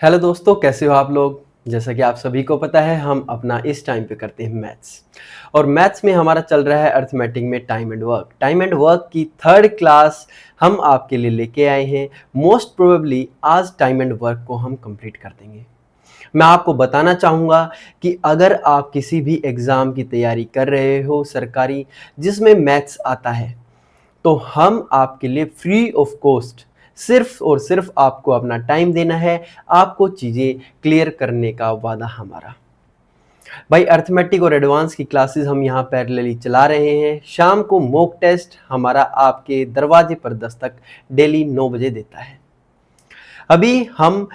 Hello दोस्तों, कैसे हो आप लोग। जैसा कि आप सभी को पता है, हम अपना इस टाइम पे करते हैं मैथ्स। और मैथ्स में हमारा चल रहा है अर्थमेटिक में टाइम एंड वर्क की थर्ड क्लास हम आपके लिए लेके आए हैं। मोस्ट प्रोबेबली आज टाइम एंड वर्क को हम कंप्लीट कर देंगे। मैं आपको बताना चाहूँगा कि अगर आप किसी भी एग्ज़ाम की तैयारी कर रहे हो सरकारी, जिसमें मैथ्स आता है, तो हम आपके लिए फ्री ऑफ कॉस्ट सिर्फ और सिर्फ आपको अपना टाइम देना है, आपको चीज़ें क्लियर करने का वादा हमारा। भाई, अर्थमेटिक और एडवांस की क्लासेस हम यहाँ पैरेलली चला रहे हैं। शाम को मॉक टेस्ट हमारा आपके दरवाजे पर दस्तक डेली 9 बजे देता है। अभी हम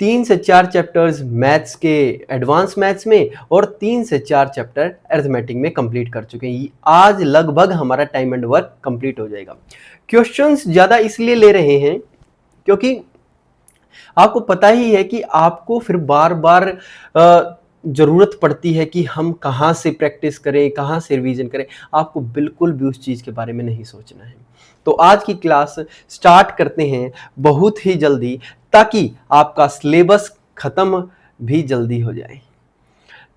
3 से 4 चैप्टर्स मैथ्स के एडवांस मैथ्स में और 3 से 4 चैप्टर अर्थमेटिक में कंप्लीट कर चुके हैं। आज लगभग हमारा टाइम एंड वर्क कंप्लीट हो जाएगा। क्वेश्चंस ज़्यादा इसलिए ले रहे हैं क्योंकि आपको पता ही है कि आपको फिर बार बार ज़रूरत पड़ती है कि हम कहाँ से प्रैक्टिस करें, कहाँ से रिवीजन करें। आपको बिल्कुल भी उस चीज़ के बारे में नहीं सोचना है। तो आज की क्लास स्टार्ट करते हैं बहुत ही जल्दी, ताकि आपका सिलेबस ख़त्म भी जल्दी हो जाए।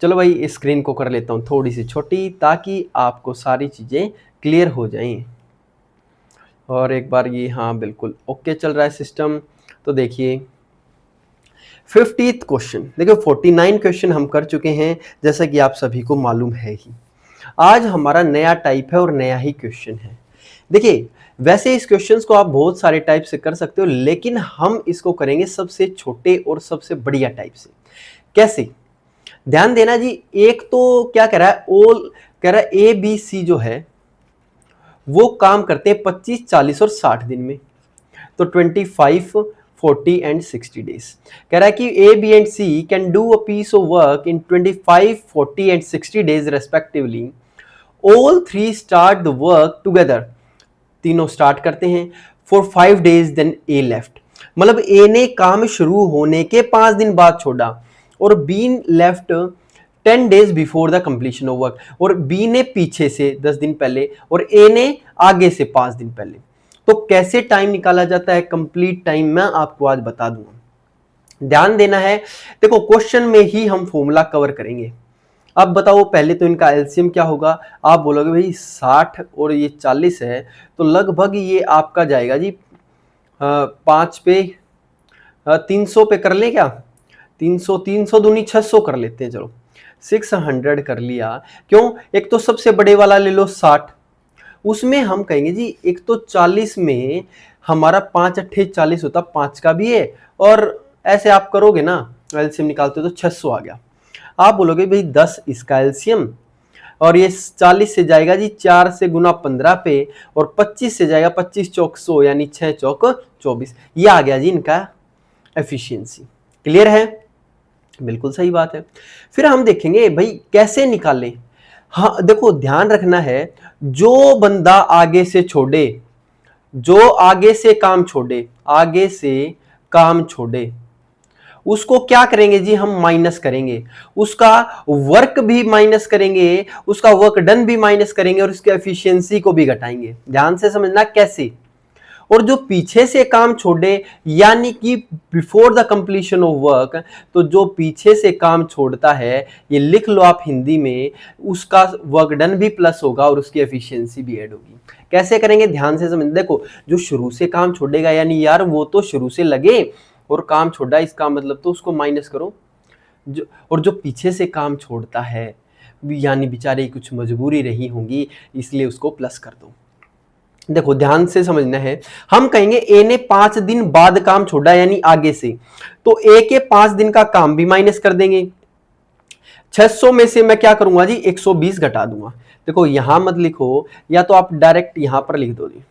चलो भाई, इस स्क्रीन को कर लेता हूँ थोड़ी सी छोटी, ताकि आपको सारी चीज़ें क्लियर हो जाएं। और एक बार ये, हाँ बिल्कुल ओके चल रहा है सिस्टम। तो देखिए 50th क्वेश्चन, देखिए 49 क्वेश्चन हम कर चुके हैं, जैसा कि आप सभी को मालूम है ही। आज हमारा नया टाइप है और नया ही क्वेश्चन है। देखिए, वैसे इस क्वेश्चंस को आप बहुत सारे टाइप से कर सकते हो, लेकिन हम इसको करेंगे सबसे छोटे और सबसे बढ़िया टाइप से। कैसे? ध्यान देना जी। एक तो क्या कह रहा है, ऑल कह रहा है ए बी सी जो है वो काम करते हैं 25, 40 और 60 दिन में। तो 25, 40 एंड 60 डेज। कह रहा है कि A B and C can do a piece of work in 25, 40 and 60 days respectively. All three start the work together. तीनों स्टार्ट करते हैं for 5 days, then A left. मतलब ए ने काम शुरू होने के 5 दिन बाद छोड़ा और be left 10 days before the completion of work. और बी ने पीछे से 10 दिन पहले और ए ने आगे से 5 दिन पहले। तो कैसे टाइम निकाला जाता है कंप्लीट टाइम, मैं आपको आज बता दूंगा। ध्यान देना है। देखो, क्वेश्चन में ही हम फॉर्मूला कवर करेंगे। अब बताओ, पहले तो इनका एलसीएम क्या होगा। आप बोलोगे भाई 60 और ये 40 है, तो लगभग ये आपका जाएगा जी 5 पे 300 पे कर ले क्या। 300 300 दूनी 600 कर लेते हैं। चलो 600 कर लिया। क्यों? एक तो सबसे बड़े वाला ले लो 60, उसमें हम कहेंगे जी एक तो 40 में हमारा 5 अट्ठे 40 होता, 5 का भी है। और ऐसे आप करोगे ना, एलसीएम निकालते हो तो 600 आ गया। आप बोलोगे भाई 10 इसका एलसीएम, और ये 40 से जाएगा जी 4 से गुना 15 पे, और 25 से जाएगा 25 चौक 100, यानी 6 चौक 24। ये आ गया जी इनका एफिशिएंसी। क्लियर है? बिल्कुल सही बात है। फिर हम देखेंगे भाई कैसे निकालें। हाँ देखो, ध्यान रखना है, जो बंदा आगे से छोड़े, जो आगे से काम छोड़े, आगे से काम छोड़े, उसको क्या करेंगे जी, हम माइनस करेंगे। उसका वर्क भी माइनस करेंगे, उसका वर्क डन भी माइनस करेंगे, और उसकी एफिशिएंसी को भी घटाएंगे। ध्यान से समझना कैसे। और जो पीछे से काम छोड़े, यानी कि before the completion of work, तो जो पीछे से काम छोड़ता है, ये लिख लो आप हिंदी में, उसका वर्क डन भी प्लस होगा और उसकी एफिशिएंसी भी ऐड होगी। कैसे करेंगे, ध्यान से समझ। देखो, जो शुरू से काम छोड़ेगा, यानी यार वो तो शुरू से लगे और काम छोड़ा, इसका मतलब तो उसको माइनस करो। और जो पीछे से काम छोड़ता है, यानी बेचारे कुछ मजबूरी रही होंगी, इसलिए उसको प्लस कर दो। देखो ध्यान से समझना है। हम कहेंगे ए ने 5 दिन बाद काम छोड़ा, यानी आगे से, तो ए के 5 दिन का काम भी माइनस कर देंगे। 600 में से मैं क्या करूंगा जी, 120 घटा दूंगा। देखो यहां मत लिखो, या तो आप डायरेक्ट यहां पर लिख दो जी।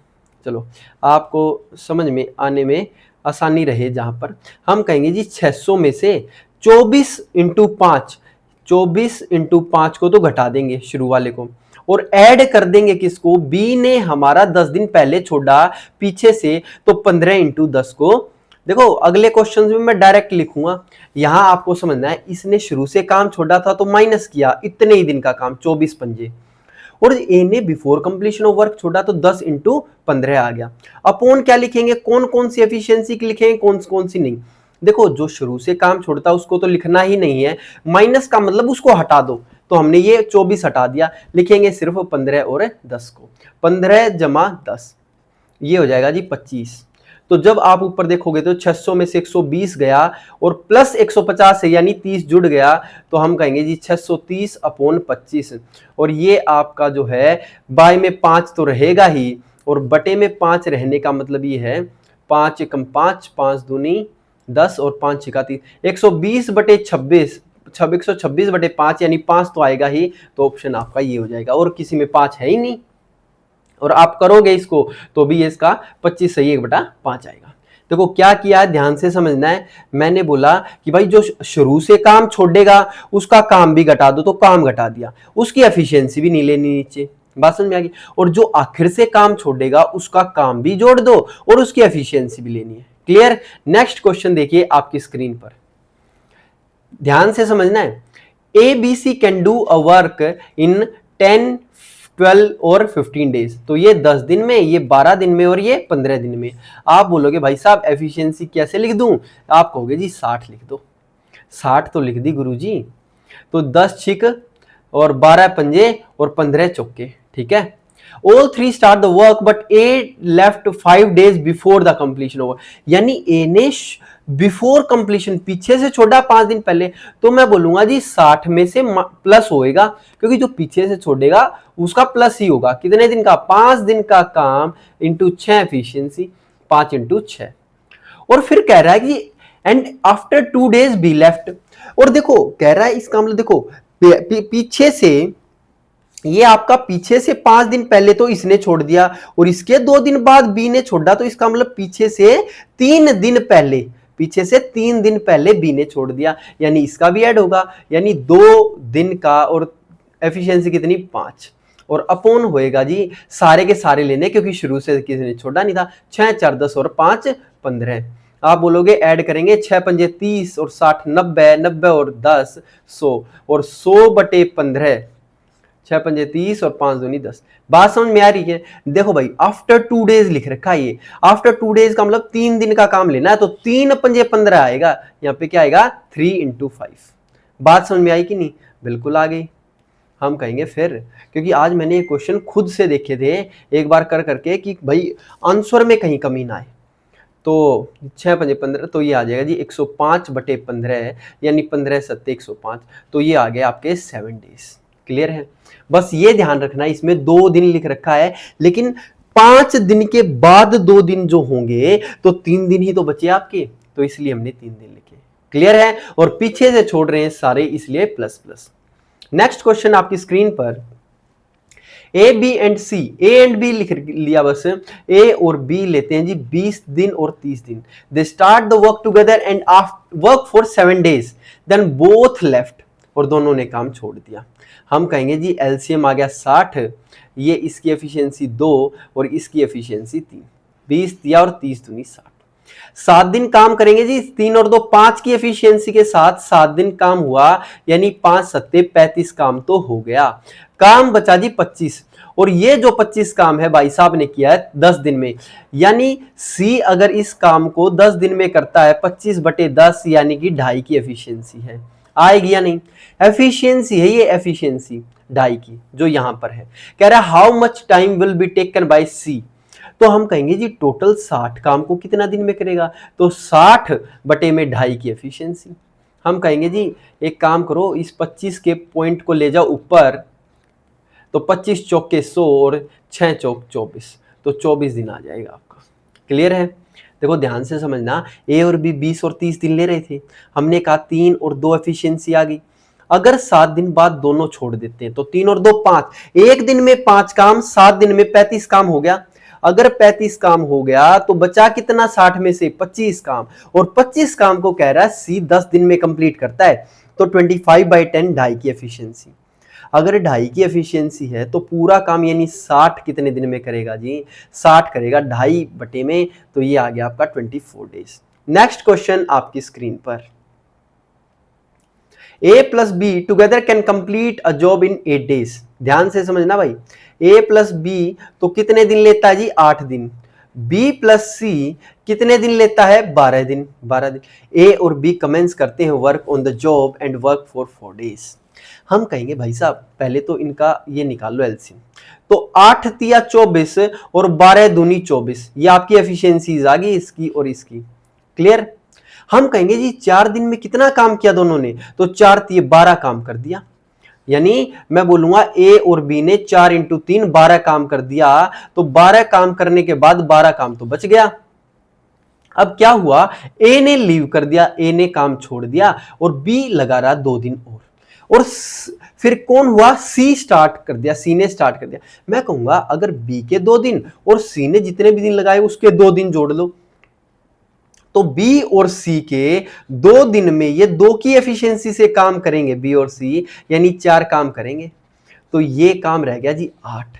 चलो आपको समझ में आने में आसानी रहे, जहां पर हम कहेंगे जी 600 में से 24 इंटू 5, 24 इंटू 5 को तो घटा देंगे शुरू वाले को, और ऐड कर देंगे किसको, बी ने हमारा 10 दिन पहले छोड़ा पीछे से, तो 15 इंटू 10 को। देखो अगले क्वेश्चन में मैं डायरेक्ट लिखूंगा, यहां आपको समझना है, इसने शुरू से काम छोड़ा था तो माइनस किया इतने ही दिन का काम, 24 पंजे, और ए ने बिफोर कंप्लीशन ऑफ वर्क छोड़ा तो 10 इंटू 15 आ गया। अपॉन क्या लिखेंगे, कौन कौन सी एफिशिएंसी की लिखेंगे, कौन कौन सी नहीं। देखो जो शुरू से काम छोड़ता है उसको तो लिखना ही नहीं है, माइनस का मतलब उसको हटा दो। तो हमने ये 24 हटा दिया, लिखेंगे सिर्फ 15 और 10 को। 15 जमा 10 ये हो जाएगा जी 25। तो जब आप ऊपर देखोगे तो 600 में से 120 गया और प्लस 150 है यानी 30 जुड़ गया, तो हम कहेंगे जी 630 अपॉन 25। और ये आपका जो है बाय में 5 तो रहेगा ही, और बटे में 5 रहने का मतलब ये है 5 एकम 5, 5 दूनी 10 और 5 छिका 30, 120 बटे 26, 126 बटे 5 यानी 5 तो आएगा ही। तो ऑप्शन आपका ये हो जाएगा, और किसी में 5 है ही नहीं। और आप करोगे इसको तो भी इसका 25 सही 1/5 आएगा। देखो क्या किया है, ध्यान से समझना है। मैंने बोला कि भाई जो शुरू से काम छोड़ेगा उसका काम भी घटा दो, तो काम घटा दिया, उसकी एफिशिएंसी भी नहीं लेनी नीचे, बात समझ में आ गई। और जो आखिर से काम छोड़ेगा उसका काम भी जोड़ दो और उसकी एफिशिएंसी भी लेनी है। क्लियर। नेक्स्ट क्वेश्चन देखिए आपकी स्क्रीन पर, ध्यान से समझना है। A B C can do a work in 10, 12 और 15 डेज। तो ये 10 दिन में, ये 12 दिन में और ये 15 दिन में। आप बोलोगे भाई साहब एफिशिएंसी कैसे लिख दूं? आप कहोगे जी 60 लिख दो। 60 तो लिख दी गुरुजी। तो 10 छिक और 12 पंजे और 15 चौके, ठीक है। All three start the work but A left 5 days before the completion over। यानी A ने बिफोर कंप्लीशन पीछे से छोड़ा 5 दिन पहले, तो मैं बोलूंगा जी 60 में से प्लस होएगा, क्योंकि जो पीछे से छोड़ेगा उसका प्लस ही होगा। कितने दिन का? 5 दिन का काम इंटू 6 एफिशिएंसी, 5 इंटू 6। और फिर कह रहा है कि and after 2 days be left. और देखो कह रहा है इसका मतलब देखो पीछे से, ये आपका पीछे से 5 दिन पहले तो इसने छोड़ दिया और इसके 2 दिन बाद बी ने छोड़ा, तो इसका मतलब पीछे से 3 दिन पहले, पीछे से 3 दिन पहले बी ने छोड़ दिया, यानी इसका भी ऐड होगा, यानी 2 दिन का। और एफिशिएंसी कितनी? 5। और अपॉन होएगा जी सारे के सारे लेने, क्योंकि शुरू से किसी ने छोड़ा नहीं था। 6 4 10 और 5 15। आप बोलोगे ऐड करेंगे 6 पंजे 30 और 60 90, 90 और 10 100, और 100 बटे 15, 6 पंजे 30 और 5 दूनी 10। बात समझ में आ रही है? देखो भाई आफ्टर 2 डेज लिख रखा है ये, आफ्टर 2 डेज का मतलब 3 दिन का काम लेना है, तो 3 पंजे 15 आएगा, यहाँ पे क्या आएगा 3 इंटू 5। बात समझ में आई कि नहीं? बिल्कुल आ गई। हम कहेंगे फिर, क्योंकि आज मैंने ये क्वेश्चन खुद से देखे थे एक बार कर करके कि भाई आंसर में कहीं कमी ना आए। तो 6 पंजे 15, तो ये आ जाएगा जी 105 बटे 15 यानी 15 7 105, तो ये आ गया आपके 7 डेज। क्लियर है? बस ये ध्यान रखना, इसमें 2 दिन लिख रखा है, लेकिन 5 दिन के बाद 2 दिन जो होंगे तो 3 दिन ही तो बचे आपके, तो इसलिए हमने 3 दिन लिखे। क्लियर है? और पीछे से छोड़ रहे हैं सारे, इसलिए प्लस प्लस। नेक्स्ट क्वेश्चन आपकी स्क्रीन पर, A B and C, A and B लिख लिया बस, ए और बी लेते हैं जी 20 दिन और 30 दिन। They start the work together and work for 7 days, then both left, और दोनों ने काम छोड़ दिया। हम कहेंगे जी एलसीएम आ गया 60, ये इसकी एफिशिएंसी 2 और इसकी एफिशिएंसी 3, 20 दिया और 30 दूनी 60। 7 दिन काम करेंगे जी, 3 और 2 5 की एफिशिएंसी के साथ 7 दिन काम हुआ, यानी 5 सत्ते 35 काम तो हो गया। काम बचा जी 25, और ये जो 25 काम है भाई साहब ने किया है 10 दिन में, यानी सी अगर इस काम को 10 दिन में करता है 25 बटे 10 यानी कि 2.5 की एफिशिएंसी है। आएगी या नहीं? एफिशिएंसी है ये, एफिशिएंसी 2.5 की जो यहां पर है। कह रहा है how much time will be taken by C, तो हम कहेंगे जी टोटल 60 काम को कितना दिन में करेगा, तो 60 बटे में 2.5 की एफिशिएंसी। हम कहेंगे जी एक काम करो, इस 25 के पॉइंट को ले जाओ ऊपर, तो 25 चौके 100 और 6 चौक 24, तो 24 दिन आ जाएगा आपका। क्लियर है? देखो ध्यान से समझना, ए और बी 20 और 30 दिन ले रहे थे, हमने कहा 3 और 2 एफिशिएंसी आ गई। अगर 7 दिन बाद दोनों छोड़ देते हैं तो 3 और 2 5, एक दिन में 5 काम, 7 दिन में 35 काम हो गया। अगर 35 काम हो गया तो बचा कितना 60 में से? 25 काम, और 25 काम को कह रहा है सी 10 दिन में कंप्लीट करता है, तो 25/10 2.5 की एफिशिएंसी। अगर 2.5 की एफिशिएंसी है तो पूरा काम यानी 60 कितने दिन में करेगा जी? 60 करेगा 2.5 बटे में, तो ये आ गया आपका 24 डेज। नेक्स्ट क्वेश्चन आपकी स्क्रीन पर, A plus B together can complete a job in 8 days। ध्यान से समझना भाई, A प्लस बी तो कितने दिन लेता है जी? 8 दिन। बी प्लस सी कितने दिन लेता है? 12 दिन। 12 दिन। ए और बी कमेंस करते हैं work on the job and work for 4 days. हम कहेंगे भाई साहब पहले तो इनका ये निकाल लो एलसीएम। तो 8 तिया 24 और 12 दूनी 24, ये आपकी एफिशिएंसीज आ गई इसकी और इसकी। क्लियर? हम कहेंगे जी 4 दिन में कितना काम किया दोनों ने? तो 4 तिये 12 काम कर दिया। यानी मैं बोलूंगा ए और बी ने 4 इंटू 3 12 काम कर दिया। तो 12 काम करने के बाद 12 काम तो बच गया। अब क्या हुआ? ए ने लीव कर दिया, ए ने काम छोड़ दिया और बी लगा रहा 2 दिन और फिर कौन हुआ? सी स्टार्ट कर दिया, सी ने स्टार्ट कर दिया। मैं कहूंगा अगर बी के 2 दिन और सी ने जितने भी दिन लगाए उसके 2 दिन जोड़ लो, तो बी और सी के 2 दिन में ये 2 की एफिशिएंसी से काम करेंगे बी और सी, यानी 4 काम करेंगे। तो ये काम रह गया जी 8।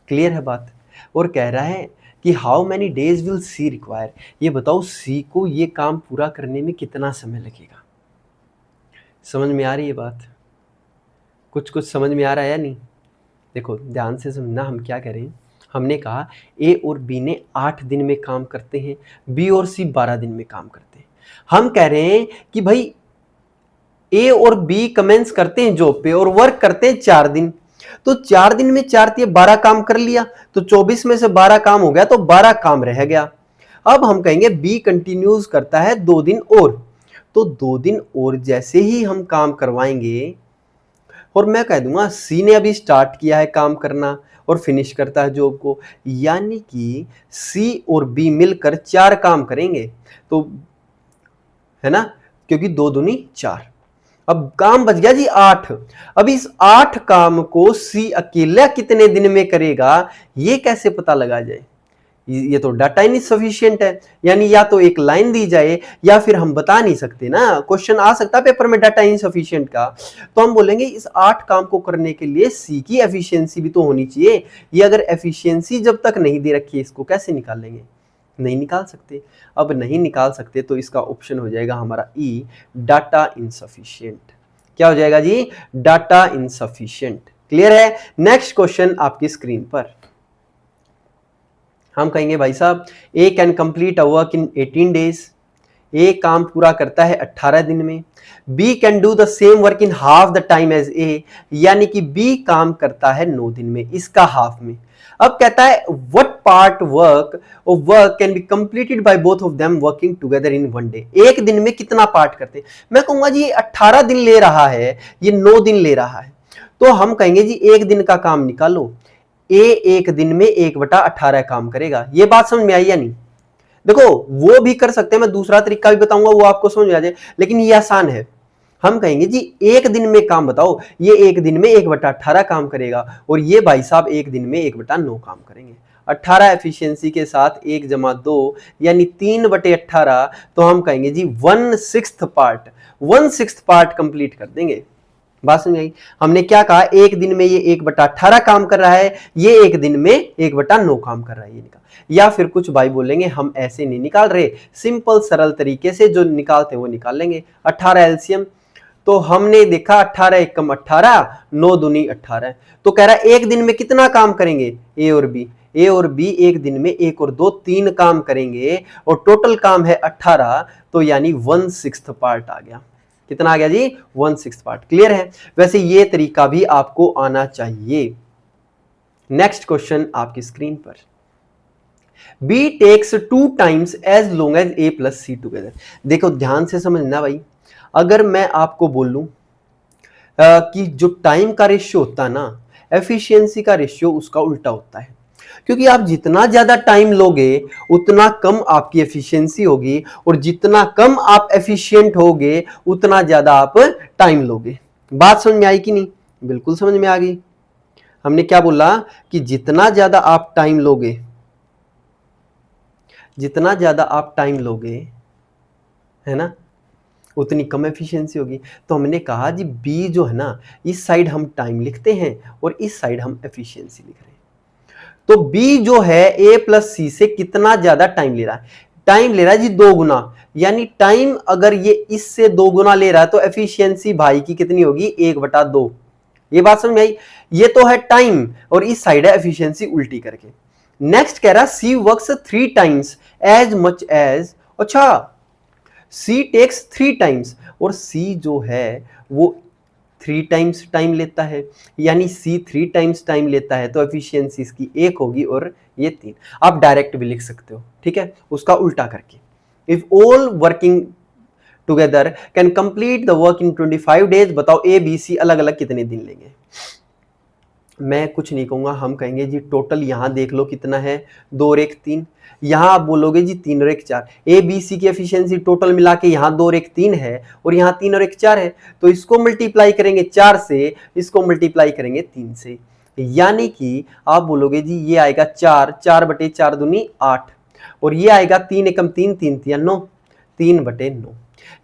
क्लियर है बात? और कह रहा है कि how many days will see require, ये बताओ सी को ये काम पूरा करने में कितना समय लगेगा। समझ में आ रही है बात? कुछ समझ में आ रहा है या नहीं? देखो ध्यान से समझना, हम क्या करें। हमने कहा ए और बी ने 8 दिन में काम करते हैं, बी और सी 12 दिन में काम करते हैं। हम कह रहे हैं कि भाई ए और बी कमेंस करते हैं जॉब पे और वर्क करते हैं 4 दिन। तो 4 दिन में 4 तिये 12 काम कर लिया, तो 24 में से 12 काम हो गया, तो 12 काम रह गया। अब हम कहेंगे बी कंटिन्यूज करता है 2 दिन और, तो 2 दिन और जैसे ही हम काम करवाएंगे, और मैं कह दूंगा सी ने अभी स्टार्ट किया है काम करना और फिनिश करता है जॉब को, यानी कि सी और बी मिलकर 4 काम करेंगे। तो है ना, क्योंकि 2 दूनी 4। अब काम बच गया जी 8। अब इस 8 काम को सी अकेला कितने दिन में करेगा, ये कैसे पता लगा जाए? ये तो डाटा इनसफिशिएंट है, यानी या तो एक लाइन दी जाए या फिर हम बता नहीं सकते ना। क्वेश्चन आ सकता है पेपर में डाटा इनसफिशिएंट का, तो हम बोलेंगे इस 8 काम को करने के लिए सी की एफिशिएंसी भी तो होनी चाहिए। ये अगर एफिशिएंसी जब तक नहीं दे रखी है, इसको कैसे निकाल लेंगे? नहीं निकाल सकते। अब नहीं निकाल सकते तो इसका ऑप्शन हो जाएगा हमारा ई, डाटा इनसफिशिएंट। क्या हो जाएगा जी? Data insufficient. क्लियर है? नेक्स्ट क्वेश्चन आपकी स्क्रीन पर। हम कहेंगे भाई साहब A can complete a work in 18 days, A काम पूरा करता है 18 दिन में। B can do the same work in half the time as A, यानी कि बी काम करता है 9 दिन में, इसका हाफ में। अब कहता है what part work can be completed by both of them working together in 1 day, एक दिन में कितना पार्ट करते हैं। मैं कहूंगा जी 18 दिन ले रहा है, ये 9 दिन ले रहा है, तो हम कहेंगे जी एक दिन का काम निकालो। ए एक दिन में 1/18 काम करेगा। ये बात समझ में आई या नहीं? देखो वो भी कर सकते हैं, मैं दूसरा तरीका भी बताऊंगा, वो आपको समझ में आ जाए, लेकिन ये आसान है। हम कहेंगे जी एक दिन में काम बताओ, ये एक दिन में 1/18 काम करेगा और ये भाई साहब एक दिन में 1/9 काम करेंगे। 18 एफिशिएंसी के साथ 1 + 2 यानी 3/18, तो हम कहेंगे जी 1/6 पार्ट कंप्लीट कर देंगे। बात समझ आई? हमने क्या कहा, एक दिन में ये 1/18 काम कर रहा है, ये एक दिन में 1/9 काम कर रहा है, ये निकाल। या फिर कुछ भाई बोलेंगे हम ऐसे नहीं निकाल रहे, सिंपल सरल तरीके से जो निकालते वो निकाल लेंगे। 18 एलसीएम, तो हमने देखा 18 एकम 18, 9 दूनी 18, तो कह रहा है एक दिन में कितना काम करेंगे ए और बी एक दिन में 1 और 2 3 काम करेंगे और टोटल काम है 18, तो यानी 1/6 पार्ट आ गया। कितना आ गया जी? 1/6 पार्ट। क्लियर है? वैसे ये तरीका भी आपको आना चाहिए। नेक्स्ट क्वेश्चन आपकी स्क्रीन पर। B takes 2 times as long as A plus C together। देखो ध्यान से समझना भाई, अगर मैं आपको बोलूं कि जो टाइम का रेशियो होता है ना, एफिशिएंसी का रेशियो उसका उल्टा होता है, क्योंकि आप जितना ज्यादा टाइम लोगे उतना कम आपकी एफिशिएंसी होगी, और जितना कम आप एफिशिएंट होगे उतना ज्यादा आप टाइम लोगे। बात समझ में आई कि नहीं? बिल्कुल समझ में आ गई। हमने क्या बोला कि जितना ज्यादा आप टाइम लोगे, है ना, उतनी कम एफिशिएंसी होगी। तो हमने कहा जी बी जो है ना, इस साइड हम टाइम लिखते हैं और इस साइड हम एफिशिएंसी लिख रहे हैं। तो बी जो है ए प्लस सी से कितना ज्यादा टाइम ले रहा है? टाइम ले रहा है जी 2 गुना, यानी टाइम अगर ये इससे 2 गुना ले रहा है तो एफिशिएंसी भाई की कितनी होगी? 1/2। ये बात समझ में आई? ये तो है टाइम और इस साइड है एफिशिएंसी उल्टी करके। नेक्स्ट कह रहा C works 3 times as much as, अच्छा सी टेक्स 3 टाइम्स, और सी जो है वो 3 टाइम्स टाइम लेता है, यानी सी 3 टाइम्स टाइम लेता है, तो एफिशिएंसी इसकी 1 होगी और ये 3। आप डायरेक्ट भी लिख सकते हो, ठीक है, उसका उल्टा करके। If all working together can complete the work in 25 days, बताओ ए बी सी अलग अलग कितने दिन लेंगे। मैं कुछ नहीं कहूंगा, हम कहेंगे जी टोटल यहां देख लो कितना है, 2 और 1 3। यहां आप बोलोगे जी 3 और 1 4। ए बी सी की एफिशिएंसी टोटल मिला के यहां 2 और 1 3 है, और यहां 3 और 1 4 है, तो इसको मल्टीप्लाई करेंगे 4 से, इसको मल्टीप्लाई करेंगे 3 से, यानी कि आप बोलोगे जी ये आएगा 4, 4 बटे 4 दूनी 8, और ये आएगा 3 एकम 3, 3 तिया 9, 3 बटे 9,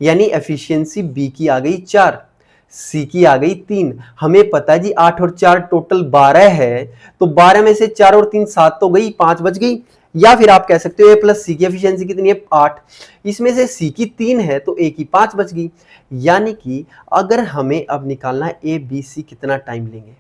यानी एफिशिएंसी बी की आ गई 4, सी की आ गई 3। हमें पता है जी 8 और 4 टोटल 12 है, तो 12 में से 4 और 3 7 तो गई, 5 बच गई। या फिर आप कह सकते हो ए प्लस सी की एफिशिएंसी कितनी है 8, इसमें से सी की 3 है तो ए की 5 बच गई। यानी कि अगर हमें अब निकालना है ए बी सी कितना टाइम लेंगे,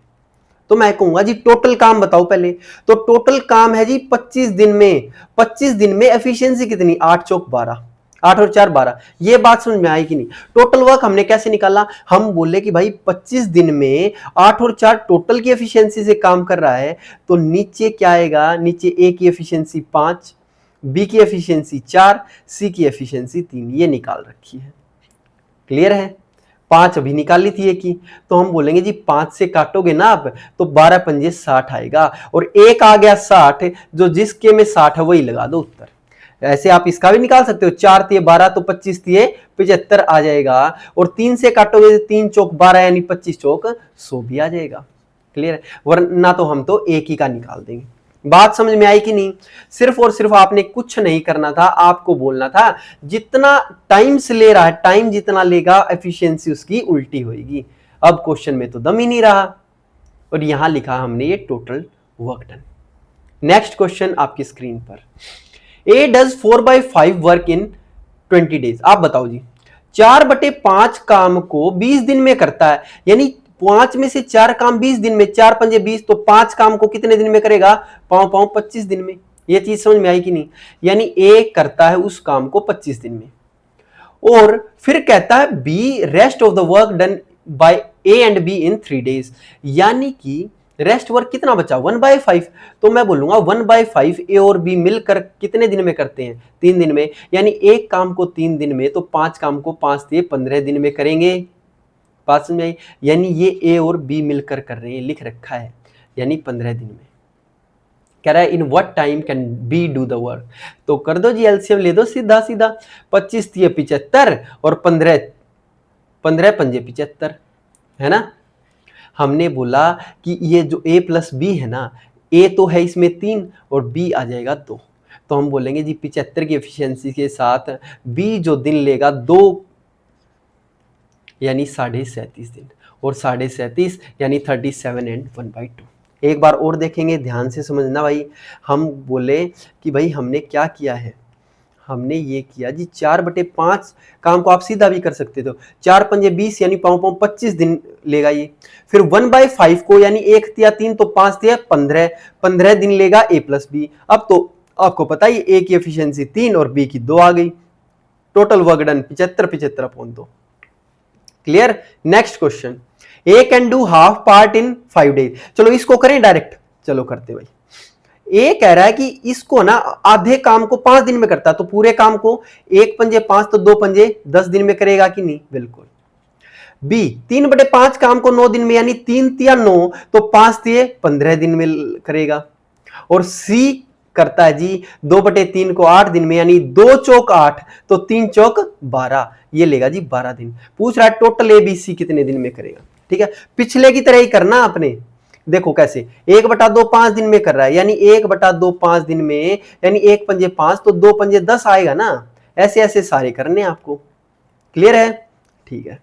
तो मैं कहूंगा जी टोटल काम बताओ पहले, तो टोटल काम है जी 25 दिन में। 25 दिन में एफिशिएंसी कितनी, 8 चौक 12, 8 और 4 12। ये बात समझ में आई कि नहीं। टोटल वर्क हमने कैसे निकाला, हम बोले कि भाई 25 दिन में 8 और 4 टोटल की एफिशिएंसी से काम कर रहा है, तो नीचे क्या आएगा, नीचे ए की एफिशिएंसी 5, बी की एफिशिएंसी 4, सी की एफिशिएंसी 3, ये निकाल रखी है। क्लियर है। 5 अभी निकाल ली थी एक की, तो हम बोलेंगे जी 5 से काटोगे ना आप, तो 12 पंजे 60 आएगा, और एक आ गया 60, जो जिसके में 60 है वही लगा दो उत्तर। ऐसे आप इसका भी निकाल सकते हो, 4 तिये 12 तो 25 तिये 75 आ जाएगा, और 3 से काटोगे 3 चौक 12 यानी 25 चौक 100 भी आ जाएगा। क्लियर है, वरना तो हम तो एक ही का निकाल देंगे। बात समझ में आई कि नहीं। सिर्फ और सिर्फ आपने कुछ नहीं करना था, आपको बोलना था जितना टाइम से ले रहा है, टाइम जितना लेगा एफिशिएंसी उसकी उल्टी होगी। अब क्वेश्चन में तो दम ही नहीं रहा, और यहां लिखा हमने ये total work done. Next question आपकी स्क्रीन पर, ए डज 4/5 वर्क इन 20 डेज। आप बताओ जी 4/5 काम को 20 दिन में करता है, यानी 5 में से 4 काम 20 दिन में, 4 पंजे 20, तो 5 काम को कितने दिन में करेगा, 25 दिन में। ये चीज समझ में आई कि नहीं। यानी ए करता है उस काम को 25 दिन में, और फिर कहता है B rest of the work done by A and B in 3 days, यानी कि रेस्ट वर्क कितना बचा 1/5, तो मैं बोलूंगा 1/5 ए और बी मिलकर कितने दिन में करते हैं, 3 दिन में। यानी एक काम को 3 दिन में, तो 5 काम को 5 दिए 15 दिन में करेंगे। बात समझ में आई। यानी ये ए और बी मिलकर कर रहे हैं, लिख रखा है, यानी 15 दिन में। कह रहा है in what time can be do the work, तो कर दो जी एलसीएम ले दो सीधा सीधा, 25 तिये 75 और 15 पंजे 75, है ना। हमने बोला कि ये जो a प्लस बी है ना, a तो है इसमें 3 और b आ जाएगा 2, तो हम बोलेंगे जी 75 की एफिशिएंसी के साथ b जो दिन लेगा 2, यानी 37.5 दिन, और 37.5 यानी 37 एंड 1/2। एक बार और देखेंगे, ध्यान से समझना भाई। हम बोले कि भाई हमने क्या किया है, हमने ये किया जी 4/5 काम को आप सीधा भी कर सकते थे, 4 पंजे 20 यानी 25 दिन लेगा ये। फिर 1/5 को यानी 1 तिया 3 तो 5 तिया 15 दिन लेगा a प्लस बी। अब तो आपको पता ही a की एफिशिएंसी 3 और b की 2 आ गई, total work done 75/2। Clear. Next question, A can do half part in 5 days. चलो इसको करें डायरेक्ट, चलो करते भाई। ए कह रहा है कि इसको ना आधे काम को 5 दिन में करता है, तो पूरे काम को 1 पंजे 5 तो 2 पंजे 10 दिन में करेगा कि नहीं, बिल्कुल। बी 3/5 काम को 9 दिन में, यानी 3 तिया 9 तो 5 तिये 15 दिन में करेगा। और सी करता है जी 2/3 को 8 दिन में, यानी 2 चौक 8 तो 3 चौक 12, ये लेगा जी 12 दिन। पूछ रहा है टोटल ए बी सी कितने दिन में करेगा। ठीक है, पिछले की तरह ही करना आपने। देखो कैसे, 1/2 5 दिन में कर रहा है, यानी 1/2 5 दिन में, यानी 1 पंजे 5 तो 2 पंजे 10 आएगा ना। ऐसे ऐसे सारे करने आपको। क्लियर है, ठीक है।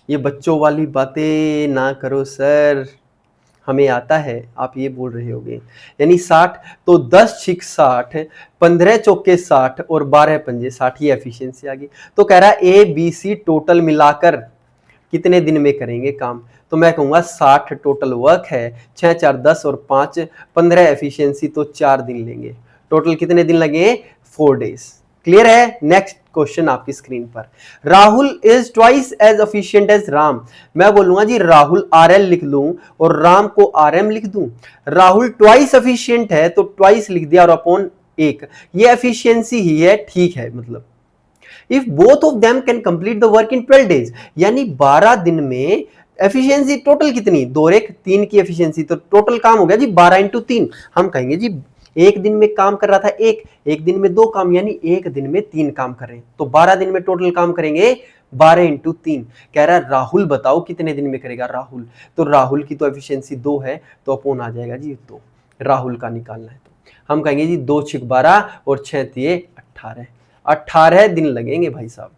ये बच्चों वाली बातें ना करो सर, हमें आता है, आप ये बोल रहे होगे। यानी 60 तो 10 छिक 60, 15 चौके 60 और 12 पंजे 60, ये एफिशिएंसी आ गई। तो कह रहा है ए बी सी टोटल मिलाकर कितने दिन में करेंगे काम, तो मैं कहूँगा 60 टोटल वर्क है, 6 4 10 और 5 15 एफिशिएंसी, तो 4 दिन लेंगे। टोटल कितने दिन लगे? 4 डेज। क्लियर है? नेक्स्ट क्वेश्चन आपकी स्क्रीन पर, Rahul is twice as efficient as Ram. मैं बोलूंगा जी राहुल RL लिख लूं और राम को RM लिख दूं। राहुल ट्वाइस एफिशिएंट है तो ट्वाइस लिख दिया और अपॉन 1, ये एफिशिएंसी ही है, ठीक है। मतलब if both of them can complete the work in 12 days, यानी 12 दिन में एफिशिएंसी टोटल कितनी, 2 और 1 3 की एफिशिएंसी, तो टोटल काम हो गया जी 12 इंटू 3। हम कहेंगे जी एक दिन में काम कर रहा था एक दिन में 2 काम, यानी एक दिन में 3 काम कर रहे हैं, तो 12 दिन में टोटल काम करेंगे 12 इंटू 3। कह रहा है राहुल बताओ कितने दिन में करेगा राहुल, तो राहुल की तो एफिशिएंसी 2 है, तो अपोन आ जाएगा जी 2, राहुल का निकालना है। तो हम कहेंगे जी 2 6 12 और 6 3 18, 18 दिन लगेंगे भाई साहब।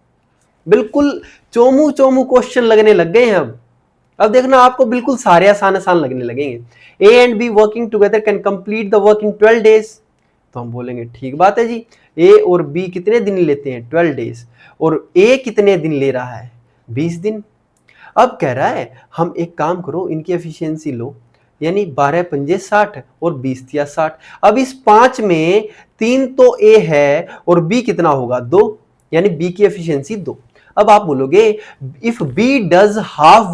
बिल्कुल चोमू चोमू क्वेश्चन लगने लग गए हैं अब देखना आपको बिल्कुल सारे आसान आसान लगने लगेंगे। ए and be working together can complete the work in 12 days, तो हम बोलेंगे ठीक बात है जी, ए और बी कितने दिन लेते हैं 12 डेज, और ए कितने दिन ले रहा है 20 दिन। अब कह रहा है हम एक काम करो, इनकी एफिशिएंसी लो, यानी 12 पंजे 60 और 20 तिया 60। अब इस 5 में 3 तो ए है और बी कितना होगा 2, यानी बी की एफिशिएंसी 2। अब आप बोलोगे if B does half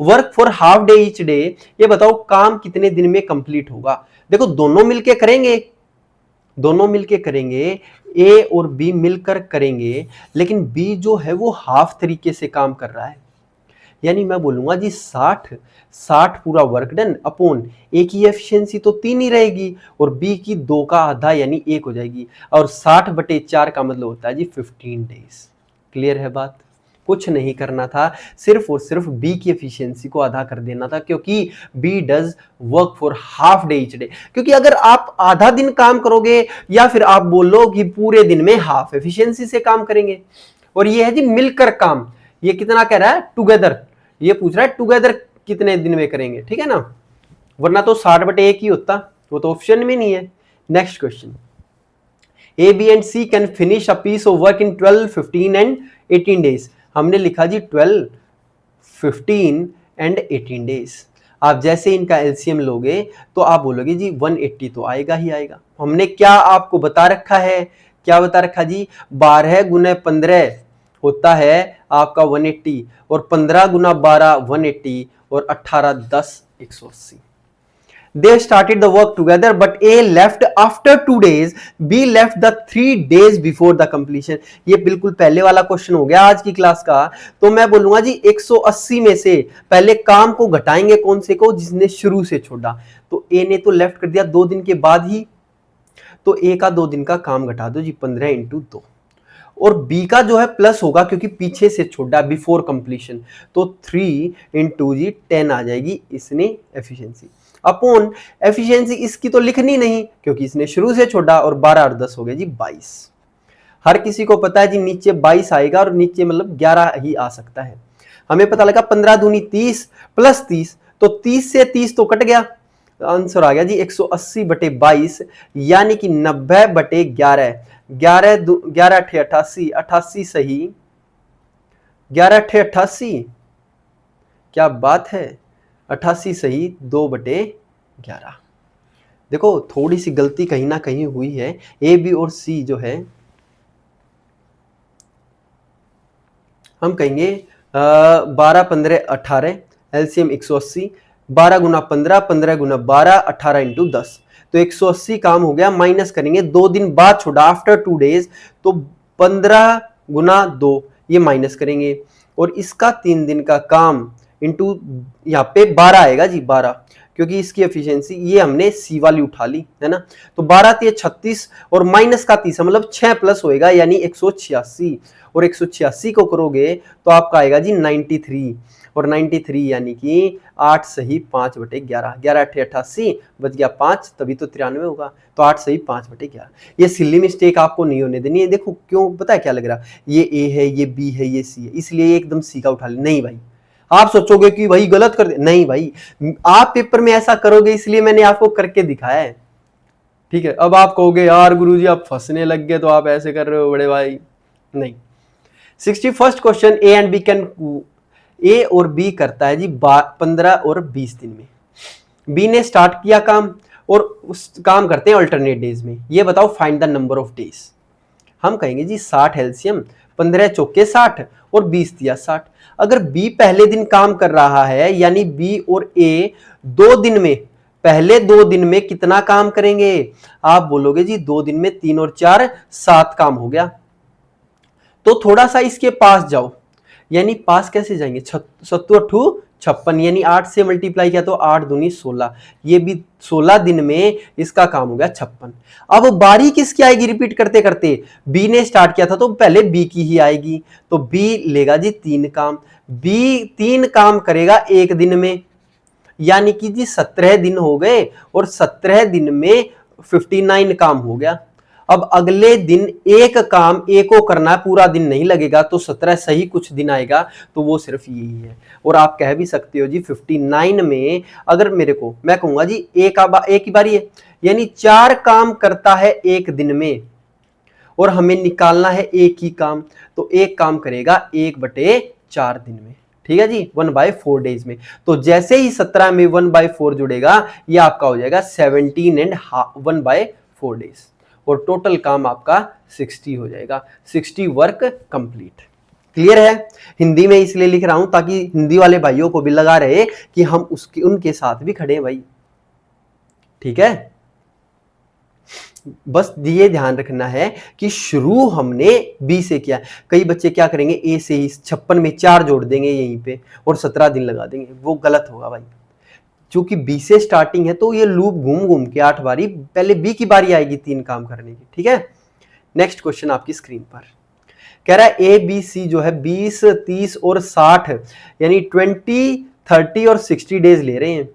work for half day each day, ये बताओ काम कितने दिन में कंप्लीट होगा। देखो दोनों मिलके करेंगे, ए और बी मिलकर करेंगे, लेकिन बी जो है वो हाफ तरीके से काम कर रहा है, यानी मैं बोलूंगा जी 60 पूरा वर्क डन अपॉन ए की एफिशिएंसी तो 3 ही रहेगी और बी की 2 का आधा यानी 1 हो जाएगी, और 60/4 का मतलब होता है जी 15 डेज। क्लियर है बात? कुछ नहीं करना था, सिर्फ और सिर्फ बी की एफिशिएंसी को आधा कर देना था, क्योंकि B does work for half day each day. क्योंकि अगर आप आधा दिन काम करोगे या फिर आप बोलो कि पूरे दिन में हाफ एफिशिएंसी से काम करेंगे, और ये है जी मिलकर काम। ये कितना कह रहा है टुगेदर, ये पूछ रहा है टुगेदर कितने दिन में करेंगे, ठीक है ना, वरना तो 60/1 ही होता, वो तो ऑप्शन में नहीं है। Next question, A B and C can finish a piece of work in 12 15 and 18 days. हमने लिखा जी 12 15 एंड 18 डेज। आप जैसे इनका एलसीएम लोगे तो आप बोलोगे जी 180 तो आएगा ही आएगा। हमने क्या आपको बता रखा है, क्या बता रखा जी, 12 गुना 15 होता है आपका 180, और 15 गुना 12 180, और 18 10 180। They started the work together, but A left after 2 days, B left the 3 days before the completion। ये बिल्कुल पहले वाला क्वेश्चन हो गया आज की क्लास का। तो मैं बोलूंगा जी 180 में से पहले काम को घटाएंगे कौन से को, जिसने शुरू से छोड़ा। तो A ने तो लेफ्ट कर दिया 2 दिन के बाद ही, तो A का 2 दिन का काम घटा दो जी 15 इंटू 2, और बी का जो है प्लस होगा क्योंकि पीछे से छोड़ा बिफोर कंप्लीशन, तो 3 इंटू जी 10 आ जाएगी इसने एफिशिएंसी, अपॉन एफिशिएंसी इसकी तो लिखनी नहीं क्योंकि इसने शुरू से छोड़ा, और 12 और 10 हो गए जी 22। हर किसी को पता है जी नीचे 22 आएगा और नीचे मतलब 11 ही आ सकता है। हमें पता लगा 15 दूनी 30 प्लस 30, तो 30 से 30 तो कट गया, आंसर आ गया जी 180/22, यानी कि 90/11। 11 अठे 88, 88 सही, 11 अठे 88, क्या बात है, 88 सही, 2/11। देखो थोड़ी सी गलती कहीं ना कहीं हुई है, ए बी और सी जो है हम कहेंगे 12 15 18, एलसीएम 180, 12 गुना 15 15 गुना 12 18 इंटू 10, तो 180 काम हो गया। माइनस करेंगे 2 दिन बाद छोड़ा आफ्टर 2 डेज, तो 15 गुना 2 ये माइनस करेंगे, और इसका 3 दिन का काम इंटू यहाँ पे 12 आएगा जी 12, क्योंकि इसकी एफिशिएंसी ये हमने सी वाली उठा ली है ना, तो 12 3 36 और माइनस का 30 मतलब 6 प्लस होएगा यानी 186, और 186 को करोगे तो आपका आएगा जी 93, और 93 यानी कि 8 सही 5/11, 11 अठे 88 बच गया 5, तभी तो 93 होगा, तो 8 सही 5/11। ये सिली मिस्टेक आपको नहीं होने देनी है। देखो क्यों, पता है क्या लग रहा, ये ए है, ये बी है, ये सी है, इसलिए एकदम सी का उठा ले, नहीं भाई। आप सोचोगे कि भाई गलत कर दे, नहीं भाई, आप पेपर में ऐसा करोगे इसलिए मैंने आपको करके दिखाया है, ठीक है। अब आप कहोगे यार गुरुजी आप फंसने लग गए तो आप ऐसे कर रहे हो बड़े भाई, नहीं। 61st question, A and B can A और बी करता है जी 15 और 20 दिन में। बी ने स्टार्ट किया काम और उस काम करते हैं अल्टरनेट डेज में। ये बताओ find the number of days. हम कहेंगे जी 60 एलसीएम, 15 चौके 60 और 20 दिया 60। अगर बी पहले दिन काम कर रहा है यानी बी और ए 2 दिन में, पहले 2 दिन में कितना काम करेंगे? आप बोलोगे जी 2 दिन में 3 और 4 7 काम हो गया। तो थोड़ा सा इसके पास जाओ, यानी पास कैसे जाएंगे? 7 56 यानी 8 से मल्टीप्लाई किया तो 8 दूनी 16, ये भी 16 दिन में इसका काम हो गया 56। अब बारी किसकी आएगी? रिपीट करते करते बी ने स्टार्ट किया था तो पहले बी की ही आएगी, तो बी लेगा जी 3 काम। बी 3 काम करेगा 1 दिन में, यानी कि जी 17 दिन हो गए और 17 दिन में 59 काम हो गया। अब अगले दिन एक काम ए को करना है, पूरा दिन नहीं लगेगा, तो 17 सही कुछ दिन आएगा, तो वो सिर्फ यही है। और आप कह भी सकते हो जी 59 में अगर मेरे को, मैं कहूंगा जी एक ही बारी है, यानी 4 काम करता है एक दिन में और हमें निकालना है एक ही काम, तो एक काम करेगा 1/4 दिन में। ठीक है जी, 1/4 डेज में। तो जैसे ही 17 में 1/4 जुड़ेगा, ये आपका हो जाएगा 17 एंड 1/4 डेज और टोटल काम आपका 60 हो जाएगा। 60 वर्क कंप्लीट। क्लियर है? हिंदी में इसलिए लिख रहा हूं ताकि हिंदी वाले भाइयों को भी लगा रहे कि हम उनके साथ भी खड़े हैं भाई। ठीक है, बस ये ध्यान रखना है कि शुरू हमने बी से किया। कई बच्चे क्या करेंगे, ए से ही 56 में 4 जोड़ देंगे यहीं पे और 17 दिन लगा देंगे, वो गलत होगा भाई। क्योंकि बी से स्टार्टिंग है तो ये लूप घूम घूम के 8 बारी, पहले बी की बारी आएगी 3 काम करने की। ठीक है, नेक्स्ट क्वेश्चन आपकी स्क्रीन पर कह रहा है ए बी सी जो है 20, 30 और 60 यानी 20, 30 और 60 डेज ले रहे हैं।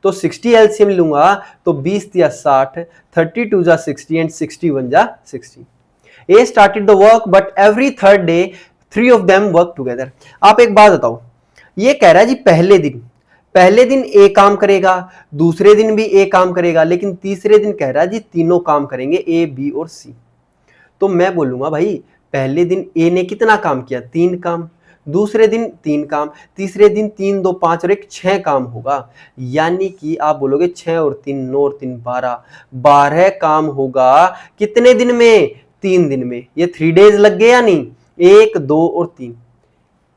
तो 60 एलसीएम लूंगा तो 20 या 60, 32 जा 60 एंड 61 जा 60। A started the work but every third day 3 of them work together. आप एक बात बताओ, ये कह रहा है जी पहले दिन ए काम करेगा, दूसरे दिन भी ए काम करेगा, लेकिन तीसरे दिन कह रहा है जी तीनों काम करेंगे ए बी और सी। तो मैं बोलूंगा भाई पहले दिन ए ने कितना काम किया? 3 काम, दूसरे दिन 3 काम, तीसरे दिन 3, 2, 5 और 1 6 काम होगा। यानी कि आप बोलोगे 6 और 3 9 और 3 12 काम होगा कितने दिन में? 3 दिन में। ये 3 डेज लग गए या नहीं? 1, 2 और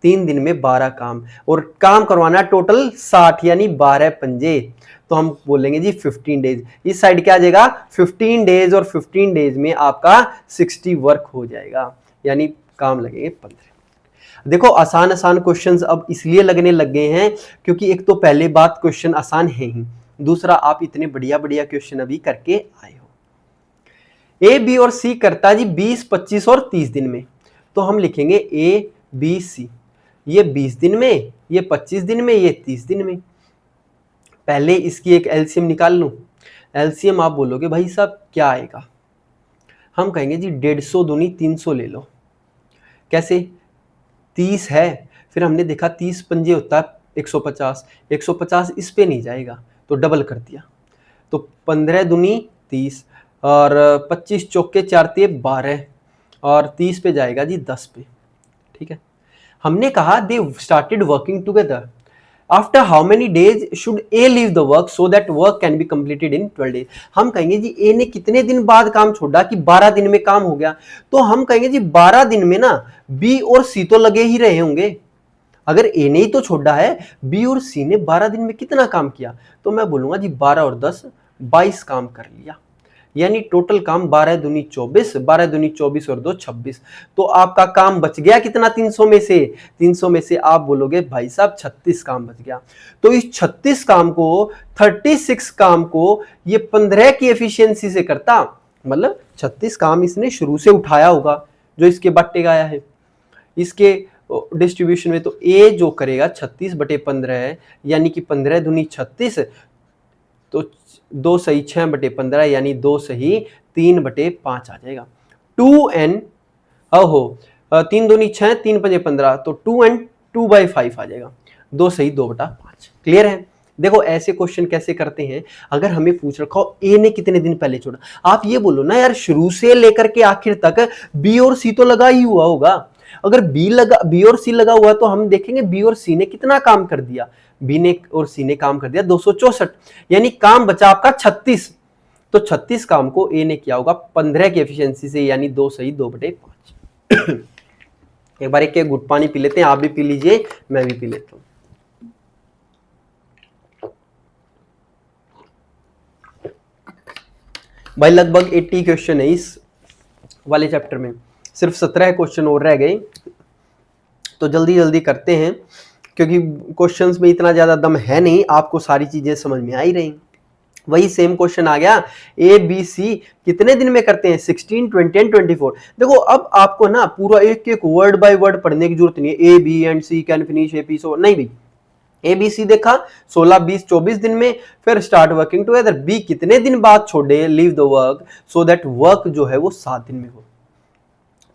3 दिन में 12 काम, और काम करवाना टोटल 60 यानी 12 पंजे, तो हम बोलेंगे जी 15 डेज। इस साइड क्या आ जाएगा? 15 डेज, और 15 डेज में आपका 60 वर्क हो जाएगा, यानी काम लगेंगे 15। देखो आसान क्वेश्चंस अब इसलिए लगने लग गए हैं क्योंकि एक तो पहले बात क्वेश्चन आसान है ही, दूसरा आप इतने बढ़िया क्वेश्चन अभी करके आए हो। ए बी और सी करता जी 20, 25 और 30 दिन में, तो हम लिखेंगे ए बी सी, ये 20 दिन में, ये 25 दिन में, ये 30 दिन में। पहले इसकी एक एलसीएम निकाल लूं। एलसीएम आप बोलोगे भाई साहब क्या आएगा? हम कहेंगे जी 150 दूनी 300 ले लो। कैसे? 30 है, फिर हमने देखा 30 पंजे होता है 150, 150 इस पे नहीं जाएगा तो डबल कर दिया, तो 15 दूनी 30 और 25 चौके 4 12 और 30 पे जाएगा जी 10 पे। ठीक है, हमने कहा they started working together. After how many days should A leave the work so that work can be completed in 12 days. हम कहेंगे जी ए ने कितने दिन बाद काम छोड़ा कि 12 दिन में काम हो गया, तो हम कहेंगे जी 12 दिन में ना बी और सी तो लगे ही रहे होंगे। अगर ए ने ही तो छोड़ा है, बी और सी ने 12 दिन में कितना काम किया? तो मैं बोलूंगा जी 12 और 10 22 काम कर लिया, यानी टोटल काम 12 दूनी 24, 12 दूनी 24 और 2 26। तो आपका काम बच गया कितना? 300 में से आप बोलोगे भाई साहब 36 काम बच गया। तो इस 36 काम को, 36 काम को ये 15 की एफिशिएंसी से करता, मतलब 36 काम इसने शुरू से उठाया होगा जो इसके बट्टे गाया है इसके डिस्ट्रीब्यूशन में। तो ए जो करेगा 36/15 है, यानी कि 15 दूनी 36, तो 2 सही 6/15 यानी 2 सही 3/5 आ जाएगा। 2n 3 दूनी 6, 3 पंजे 15, तो 2n 2/5 आ जाएगा। 2 सही 2/5। क्लियर है? देखो ऐसे क्वेश्चन कैसे करते हैं, अगर हमें पूछ रखा हो ए ने कितने दिन पहले छोड़ा, आप ये बोलो ना यार शुरू से लेकर के आखिर तक बी और सी तो लगा ही हुआ होगा, अगर बी और सी लगा हुआ है तो हम देखेंगे बी और सी ने कितना काम कर दिया, बी ने और सी ने काम कर दिया 264, यानी काम बचा आपका 36। तो 36 काम को ए ने किया होगा 15 की एफिशिएंसी से, यानी 2 सही 2/5। एक बार एक घुट पानी पी लेते हैं, आप भी पी लीजिए, मैं भी पी लेता हूं। भाई लगभग 80 क्वेश्चन है इस वाले चैप्टर में, सिर्फ 17 क्वेश्चन और रह गए, तो जल्दी जल्दी करते हैं क्योंकि क्वेश्चंस में इतना ज्यादा दम है नहीं, आपको सारी चीजें समझ में आ ही रही। वही सेम क्वेश्चन आ गया, ए बी सी कितने दिन में करते हैं, 16, 20 एंड 24। देखो अब आपको ना पूरा एक एक वर्ड बाय वर्ड पढ़ने की जरूरत नहीं है, A B and C can finish A P, so नहीं भाई, ए बी सी देखा 16, 20, 24 दिन में, फिर स्टार्ट वर्किंग टुगेदर। बी कितने दिन बाद छोड़े, leave the work so that work जो है वो 7 दिन में हो।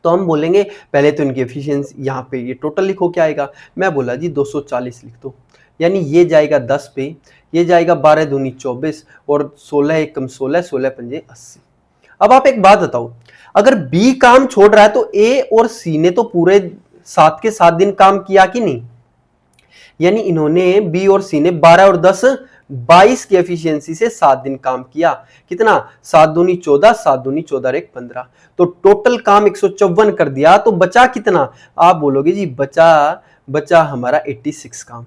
तो हम बोलेंगे पहले तो इनकी एफिशिएंसी, यहाँ पे ये टोटल लिखो क्या आएगा, मैं बोला जी 240 लिख दो, यानी ये जाएगा 10 पे, ये जाएगा 12 दूनी 24 और 16 एकम 16, 16 पंजे 80। अब आप एक बात बताओ, अगर बी काम छोड़ रहा है तो ए और सी ने तो पूरे 7 के 7 दिन काम किया कि नहीं, यानी इन्होंने बी और सी ने 12 और 10 22 की एफिशिएंसी से 7 दिन काम किया। कितना, 7 दूनी 14, 7 दूनी 14 एक 15, तो टोटल काम 154 कर दिया। तो बचा कितना, आप बोलोगे जी बचा हमारा 86 काम।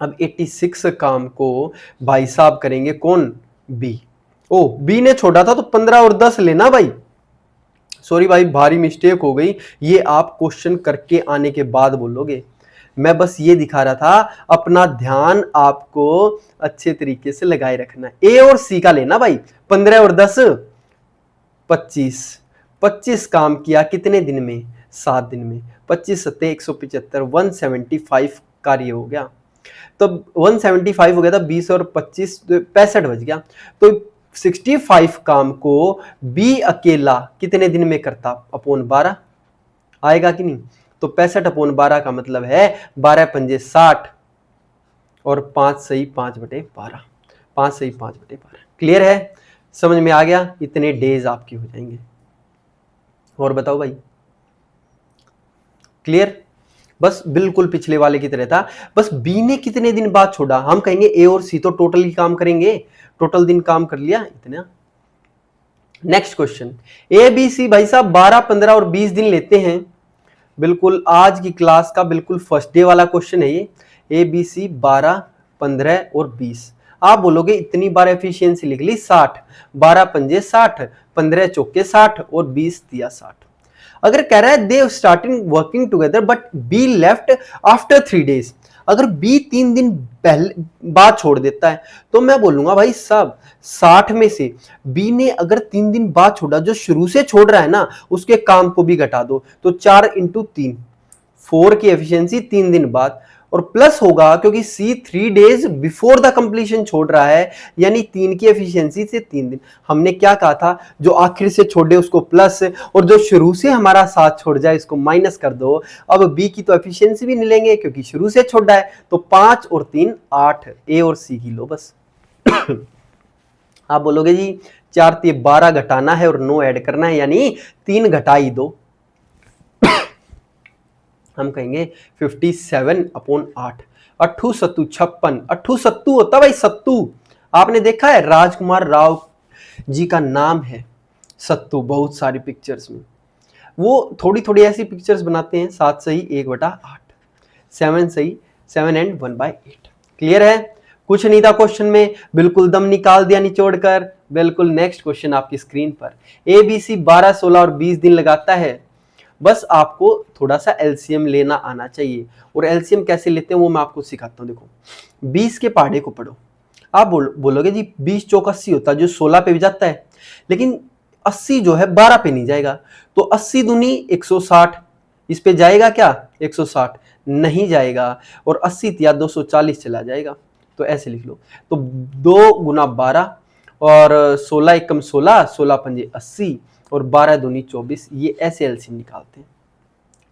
अब 86 काम को भाई साहब करेंगे कौन, बी। ओ बी ने छोड़ा था तो 15 और 10 लेना भाई, सॉरी भाई भारी मिस्टेक हो गई, ये आप क्वेश्चन करके आने के बाद बोलोगे, मैं बस ये दिखा रहा था, अपना ध्यान आपको अच्छे तरीके से लगाए रखना। ए और सी का लेना भाई, 15 और 10 25 काम किया कितने दिन में, 7 दिन में, 25 सत्ते 175, 175 कार्य हो गया। तो 175 हो गया था, 20 और 25 65 बज गया। तो 65 काम को बी अकेला कितने दिन में करता, अपॉन 12 आएगा कि नहीं, तो 65/12 का मतलब है 12 पंजे 60 और 5 सही 5/12, 5 सही 5/12। क्लियर है, समझ में आ गया, इतने डेज आपके हो जाएंगे। और बताओ भाई, क्लियर, बस बिल्कुल पिछले वाले की तरह था, बस बी ने कितने दिन बाद छोड़ा, हम कहेंगे ए और सी तो टोटल ही काम करेंगे, टोटल दिन काम कर लिया इतना। Next question, A B C भाई साहब 12, 15 और 20 दिन लेते हैं, बिल्कुल आज की क्लास का बिल्कुल फर्स्ट डे वाला क्वेश्चन है ये। ए बी सी 12, 15 और 20, आप बोलोगे इतनी बार एफिशिएंसी लिख ली 60, 12 पंजे 60, 15 चौके 60 और 20 दिया 60। अगर कह रहा है दे starting working together but be left after 3 days, अगर बी 3 दिन पहले बाद छोड़ देता है तो मैं बोलूंगा भाई साहब 60 में से बी ने अगर 3 दिन बाद छोड़ा, जो शुरू से छोड़ रहा है ना उसके काम को भी घटा दो, तो 4 × 3 4 की एफिशिएंसी 3 दिन बाद, और प्लस होगा क्योंकि सी 3 डेज बिफोर द कंप्लीशन छोड़ रहा है, यानी 3 की एफिशिएंसी से 3 दिन। हमने क्या कहा था, जो आखिर से छोड़े उसको प्लस, और जो शुरू से हमारा साथ छोड़ जाए इसको माइनस कर दो। अब बी की तो एफिशिएंसी भी नहीं लेंगे क्योंकि शुरू से छोड़ा है, तो 5 और 3 8, ए और सी की लो बस। आप बोलोगे जी 4 × 12 घटाना है और 9 ऐड करना है, यानी 3 घटा ही दो, हम कहेंगे 57/8, 8 सत्तू 56, 8 सत्तू होता भाई सत्तू, आपने देखा है राजकुमार राव जी का नाम है सत्तू, बहुत सारी पिक्चर्स में वो थोड़ी थोड़ी ऐसी पिक्चर्स बनाते हैं। 7 सही 1/8, 7 सही 7 and 1/8। क्लियर है, कुछ नहीं था क्वेश्चन में, बिल्कुल दम निकाल दिया निचोड़ कर। बिल्कुल नेक्स्ट क्वेश्चन आपकी स्क्रीन पर, ए बी सी 12, 16 और 20 दिन लगाता है, बस आपको थोड़ा सा एलसीएम लेना आना चाहिए, और एलसीएम कैसे लेते हैं वो मैं आपको सिखाता हूं। देखो 20 के पहाड़े को पढ़ो, आप बोलोगे जी 20 चौक 80 होता है जो 16 पे भी जाता है, लेकिन 80 जो है 12 पे नहीं जाएगा, तो 80 दूनी 160, इस पे जाएगा क्या 160 नहीं जाएगा, और 80 या 240 चला जाएगा, तो ऐसे लिख लो। तो 2 × 12 और 16 एकम 16, 16 पंजे 80 और 12 दूनी 24, ये ऐसे एलसीएम निकालते हैं।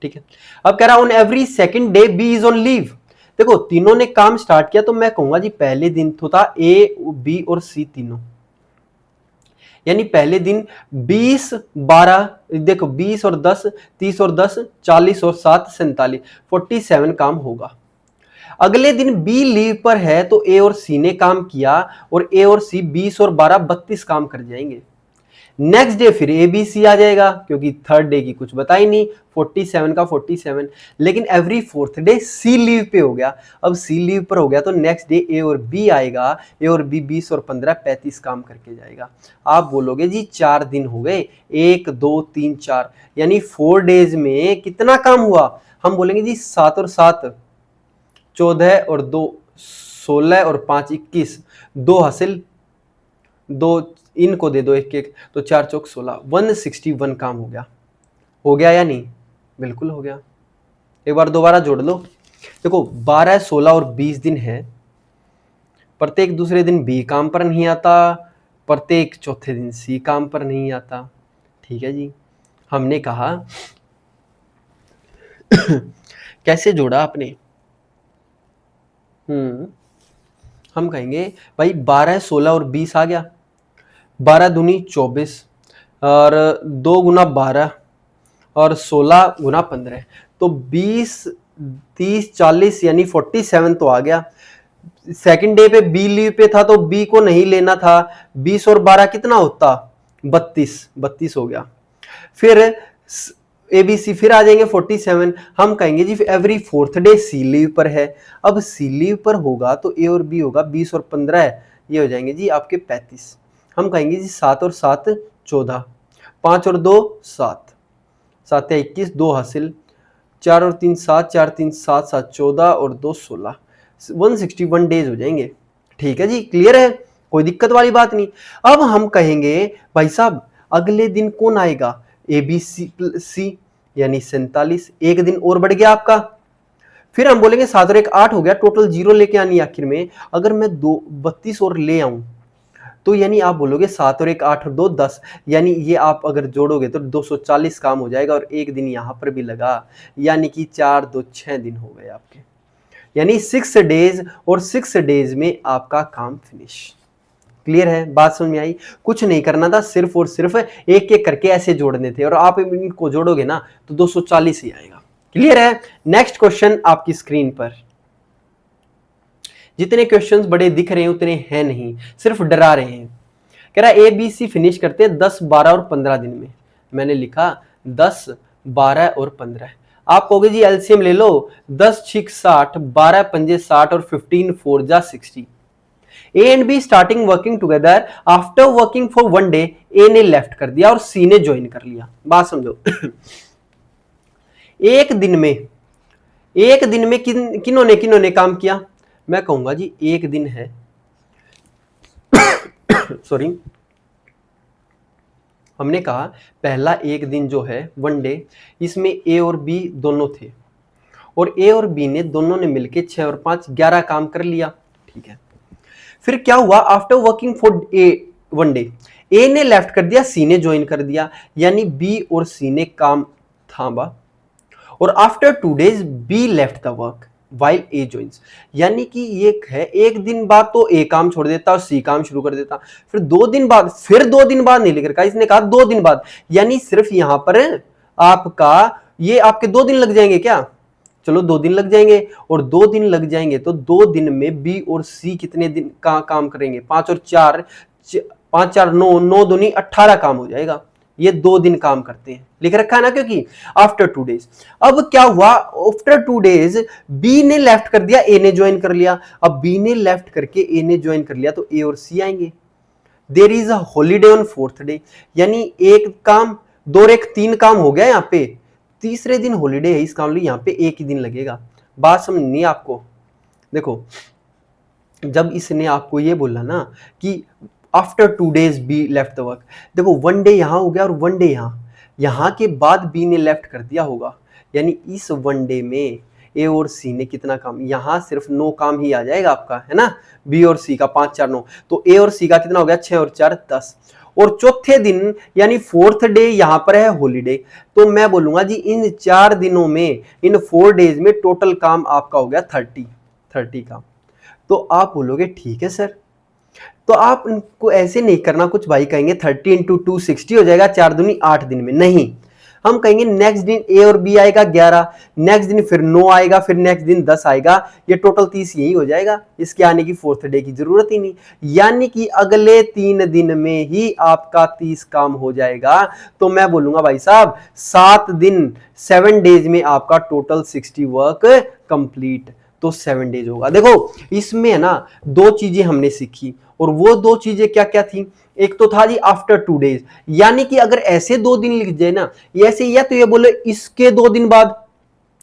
ठीक है, अब कह रहा on every second day B is on leave. देखो तीनों ने काम स्टार्ट किया, तो मैं कहूंगा जी पहले दिन तो था ए बी और सी तीनों, यानी पहले दिन 20 12 देखो 20 और 10 30 और 10 40 और 7 47 47 काम होगा। अगले दिन बी लीव पर है तो ए और सी ने काम किया और ए और सी 20 और 12 32 काम कर जाएंगे। नेक्स्ट डे फिर ए बी सी आ जाएगा क्योंकि थर्ड डे की कुछ बता ही नहीं, 47 का 47। लेकिन एवरी फोर्थ डे सी लीव पे हो गया। अब सी लीव पर हो गया तो नेक्स्ट डे ए और बी आएगा, ए और बी 20 और 15 35 काम करके जाएगा। आप बोलोगे जी 4 दिन हो गए, 1 2 3 4, यानी 4 डेज में कितना काम हुआ? हम बोलेंगे जी 7 और 7 14 और 2 16 और 5 21, 2 हासिल, 2 इनको दे दो एक एक, तो 4 चौक 16, 161 काम हो गया। हो गया या नहीं? बिल्कुल हो गया। एक बार दोबारा जोड़ लो। देखो 12 16 और 20 दिन है, प्रत्येक दूसरे दिन बी काम पर नहीं आता, प्रत्येक चौथे दिन सी काम पर नहीं आता। ठीक है जी, हमने कहा कैसे जोड़ा आपने? हम कहेंगे भाई 12 16 और 20 आ गया, 12 दूनी 24 और 2 गुना 12 और 16 गुना 15, तो 20 30 40 यानी 47 तो आ गया। सेकंड डे पे बी लीव पे था तो बी को नहीं लेना था, 20 और 12 कितना होता? 32 हो गया। फिर ए बी सी फिर आ जाएंगे 47। हम कहेंगे जी एवरी फोर्थ डे सी लीव पर है। अब सी लीव पर होगा तो ए और बी होगा 20 और 15 है, ये हो जाएंगे जी आपके 35। हम कहेंगे जी 7 और 7 14, 5 और 2 7, 7 या 21, 2 हासिल, 4 और 3 7, 4 3 7 7 14 और 2 16, 161 डेज हो जाएंगे। ठीक है जी, क्लियर है, कोई दिक्कत वाली बात नहीं। अब हम कहेंगे भाई साहब अगले दिन कौन आएगा? ए बी सी यानी 47, एक दिन और बढ़ गया आपका। फिर हम बोलेंगे 7 और 1 8 हो गया, टोटल 0 लेके आनी आखिर में। अगर मैं 32 और ले आऊं तो यानी आप बोलोगे 7 और 1 8 और 2 10, यानी ये आप अगर जोड़ोगे तो 240 काम हो जाएगा और एक दिन यहां पर भी लगा, यानी कि 4 2 6 दिन हो गए आपके, यानी 6 डेज, और 6 डेज में आपका काम फिनिश। क्लियर है, बात समझ में आई? कुछ नहीं करना था, सिर्फ और सिर्फ एक एक करके ऐसे जोड़ने थे और आप इनको जोड़ोगे ना तो 240 ही आएगा। क्लियर है? नेक्स्ट क्वेश्चन आपकी स्क्रीन पर। जितने क्वेश्चंस बड़े दिख रहे हैं उतने हैं नहीं, सिर्फ डरा रहे हैं। कह रहा है ए बी सी फिनिश करते हैं 10 12 और 15 दिन में। मैंने लिखा 10 12 और 15। आप कहोगे जी एलसीएम ले लो, 10 6 60, 12 पंजे 60 और 15 4 जा 60। A and B starting working together, after working for 1 day A ने लेफ्ट कर दिया और सी ने ज्वाइन कर लिया। बात समझो एक दिन में किन्होंने काम किया? मैं कहूंगा जी एक दिन है सॉरी, हमने कहा पहला एक दिन जो है 1 डे, इसमें ए और बी दोनों थे और ए और बी ने दोनों ने मिलके 6 और 5 11 काम कर लिया। ठीक है, फिर क्या हुआ? After working for a 1 day A ने लेफ्ट कर दिया, सी ने ज्वाइन कर दिया, यानी बी और सी ने काम थामा। और after 2 days be left the work while a joins, यानी कि ये है एक दिन बाद तो ए काम छोड़ देता और सी काम शुरू कर देता। फिर 2 दिन बाद, फिर 2 दिन बाद नहीं लिख रखा, इसने कहा 2 दिन बाद, यानी सिर्फ यहां पर आपका ये आपके 2 दिन लग जाएंगे क्या? चलो 2 दिन लग जाएंगे, और 2 दिन लग जाएंगे तो 2 दिन में बी और सी कितने दिन का काम करेंगे? 5 और 4 5 4 9 9 दूनी 18 काम हो जाएगा। ये 2 दिन काम करते हैं, लिख रखा है ना, क्योंकि आफ्टर 2 डेज। अब क्या हुआ? आफ्टर 2 डेज बी ने लेफ्ट कर दिया, ए ने ज्वाइन कर लिया। अब बी ने लेफ्ट करके ए ने ज्वाइन कर लिया तो ए और सी आएंगे। There is a holiday on 4th day, यानी एक काम 2 और 1 3 काम हो गया। यहाँ पे तीसरे दिन हॉलीडे है, इस काम लिए यहाँ पे एक ही दिन लगेगा। बात समझनी आपको? देखो जब इसने आपको ये बोला ना कि after 2 days be left the work, देखो 1 डे यहां हो गया और 1 डे यहां के बाद बी ने लेफ्ट कर दिया होगा, यानी इस 1 डे में ए और सी ने कितना काम? यहां सिर्फ 9 काम ही आ जाएगा आपका, है ना, बी और सी का 5 4 9, तो ए और सी का कितना हो गया? 6 और 4 10। और चौथे दिन यानी 4th डे यहां पर है हॉलीडे, तो मैं बोलूंगा जी इन 4 दिनों में, इन 4 डेज में टोटल काम आपका हो गया 30 काम। तो आप बोलोगे ठीक है सर, तो आप इनको ऐसे नहीं करना, कुछ भाई कहेंगे 30 इंटू 260 हो जाएगा, 4 दूनी 8 दिन में, नहीं। हम कहेंगे नेक्स्ट दिन ए और बी आएगा 11, नेक्स्ट दिन फिर 9 आएगा, फिर नेक्स्ट दिन 10 आएगा, ये टोटल 30 यही हो जाएगा, इसके आने की फोर्थ डे की जरूरत ही नहीं। यानी कि अगले 3 दिन में ही आपका 30 काम हो जाएगा। तो मैं बोलूंगा भाई साहब 7 दिन 7 डेज में आपका टोटल 60 वर्क कंप्लीट, तो 7 डेज होगा। देखो इसमें है ना दो चीजें हमने सीखी, और वो दो चीजें क्या क्या थी, एक तो था जी आफ्टर 2 डेज, यानी कि अगर ऐसे 2 दिन लिख जाए ना, ऐसे या तो ये बोले इसके 2 दिन बाद,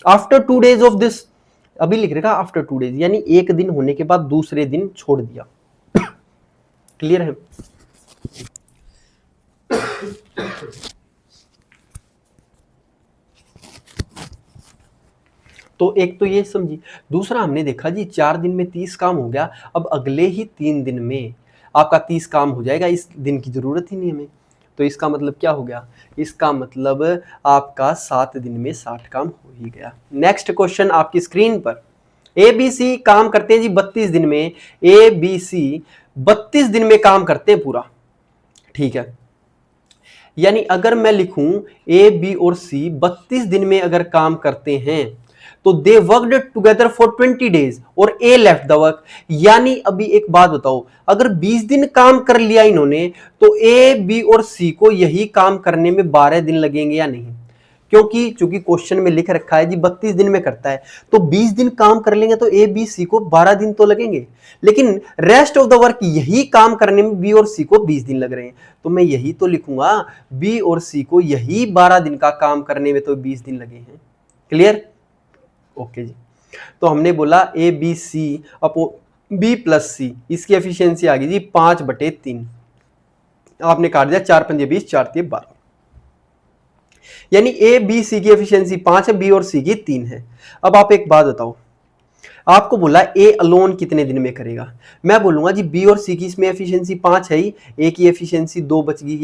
आफ्टर 2 डेज ऑफ दिस, अभी लिख रखा आफ्टर 2 डेज, यानी एक दिन होने के बाद दूसरे दिन छोड़ दिया। क्लियर है? तो एक तो ये समझी। दूसरा हमने देखा जी 4 दिन में 30 काम हो गया, अब अगले ही 3 दिन में आपका 30 काम हो जाएगा, इस दिन की जरूरत ही नहीं हमें। तो इसका मतलब क्या हो गया, इसका मतलब आपका 7 दिन में 60 काम हो ही गया। नेक्स्ट क्वेश्चन आपकी स्क्रीन पर, ए बी सी काम करते हैं जी 32 दिन में, ए बी सी 32 दिन में काम करते हैं पूरा, ठीक है। यानी अगर मैं लिखूं ए बी और सी 32 दिन में अगर काम करते हैं, तो they worked together for 20 days और ए लेफ्ट द वर्क। यानी अभी एक बात बताओ, अगर 20 दिन काम कर लिया इन्होंने, तो ए बी और सी को यही काम करने में 12 दिन लगेंगे या नहीं? क्योंकि चूंकि क्वेश्चन में लिख रखा है जी 32 दिन में करता है, तो 20 दिन काम कर लेंगे तो ए बी सी को 12 दिन तो लगेंगे, लेकिन रेस्ट ऑफ द वर्क यही काम करने में बी और सी को 20 दिन लग रहे हैं, तो मैं यही तो लिखूंगा बी और सी को यही 12 दिन का काम करने में तो 20 दिन लगे हैं। क्लियर? ओके जी। तो हमने बोला A B C upon B plus C, इसकी एफिशिएंसी आ गई जी 5/3, आपने काट दिया 4 पंजे 20, 4 तिये 12, यानी ए बी सी की एफिशिएंसी 5 है, बी और सी की 3 है। अब आप एक बात बताओ, आपको बोला ए अलोन कितने दिन में करेगा, मैं बोलूंगा जी बी और सी की इसमें एफिशिएंसी 5 है ही, ए की एफिशिएंसी 2 बच गई,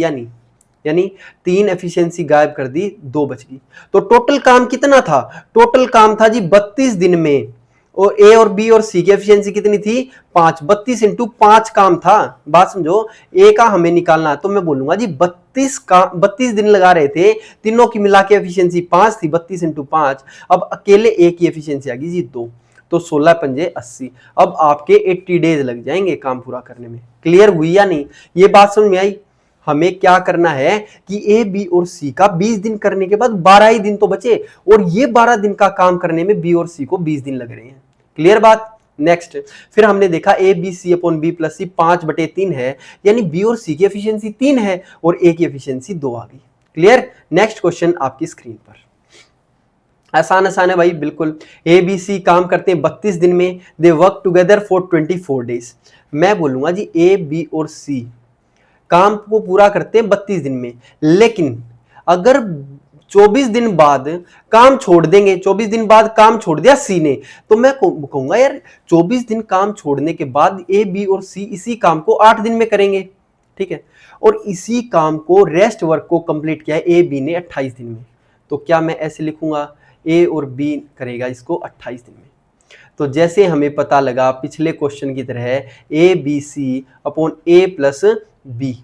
यानी 3 एफिशिएंसी गायब कर दी, 2 बच गई। तो टोटल काम कितना था, टोटल काम था जी 32 दिन में, और ए और बी और सी की एफिशिएंसी कितनी थी 5, 32 इंटू 5 काम था। बात समझो, ए का हमें निकालना है, तो मैं बोलूंगा जी 32 दिन लगा रहे थे, तीनों की मिला के एफिशिएंसी 5 थी, 32 इंटू 5। अब अकेले ए की एफिशिएंसी आ गई जी 2, तो 16 पंजे 80। अब आपके 80 डेज लग जाएंगे काम पूरा करने में। क्लियर हुई या नहीं? ये बात समझ में आई? हमें क्या करना है कि ए बी और सी का 20 दिन करने के बाद 12 ही दिन तो बचे, और ये 12 दिन का काम करने में बी और सी को 20 दिन लग रहे हैं। क्लियर बात? नेक्स्ट, फिर हमने देखा A B C upon B plus C 5/3 है, यानी बी और सी की एफिशिएंसी 3 है और ए की एफिशिएंसी 2 आ गई। क्लियर? नेक्स्ट क्वेश्चन आपकी स्क्रीन पर, आसान आसान है भाई बिल्कुल। ए बी सी काम करते हैं 32 दिन में, they work together for 24 days. मैं बोलूंगा जी ए बी और सी काम को पूरा करते हैं 32 दिन में, लेकिन अगर 24 दिन बाद काम छोड़ देंगे, 24 दिन बाद काम छोड़ दिया सी ने, तो मैं कहूंगा यार 24 दिन काम छोड़ने के बाद ए बी और सी इसी काम को 8 दिन में करेंगे, ठीक है, और इसी काम को रेस्ट वर्क को कंप्लीट किया है ए बी ने 28 दिन में। तो क्या मैं ऐसे लिखूंगा ए और बी करेगा इसको 28 दिन में? तो जैसे हमें पता लगा पिछले क्वेश्चन की तरह A B C upon A plus B,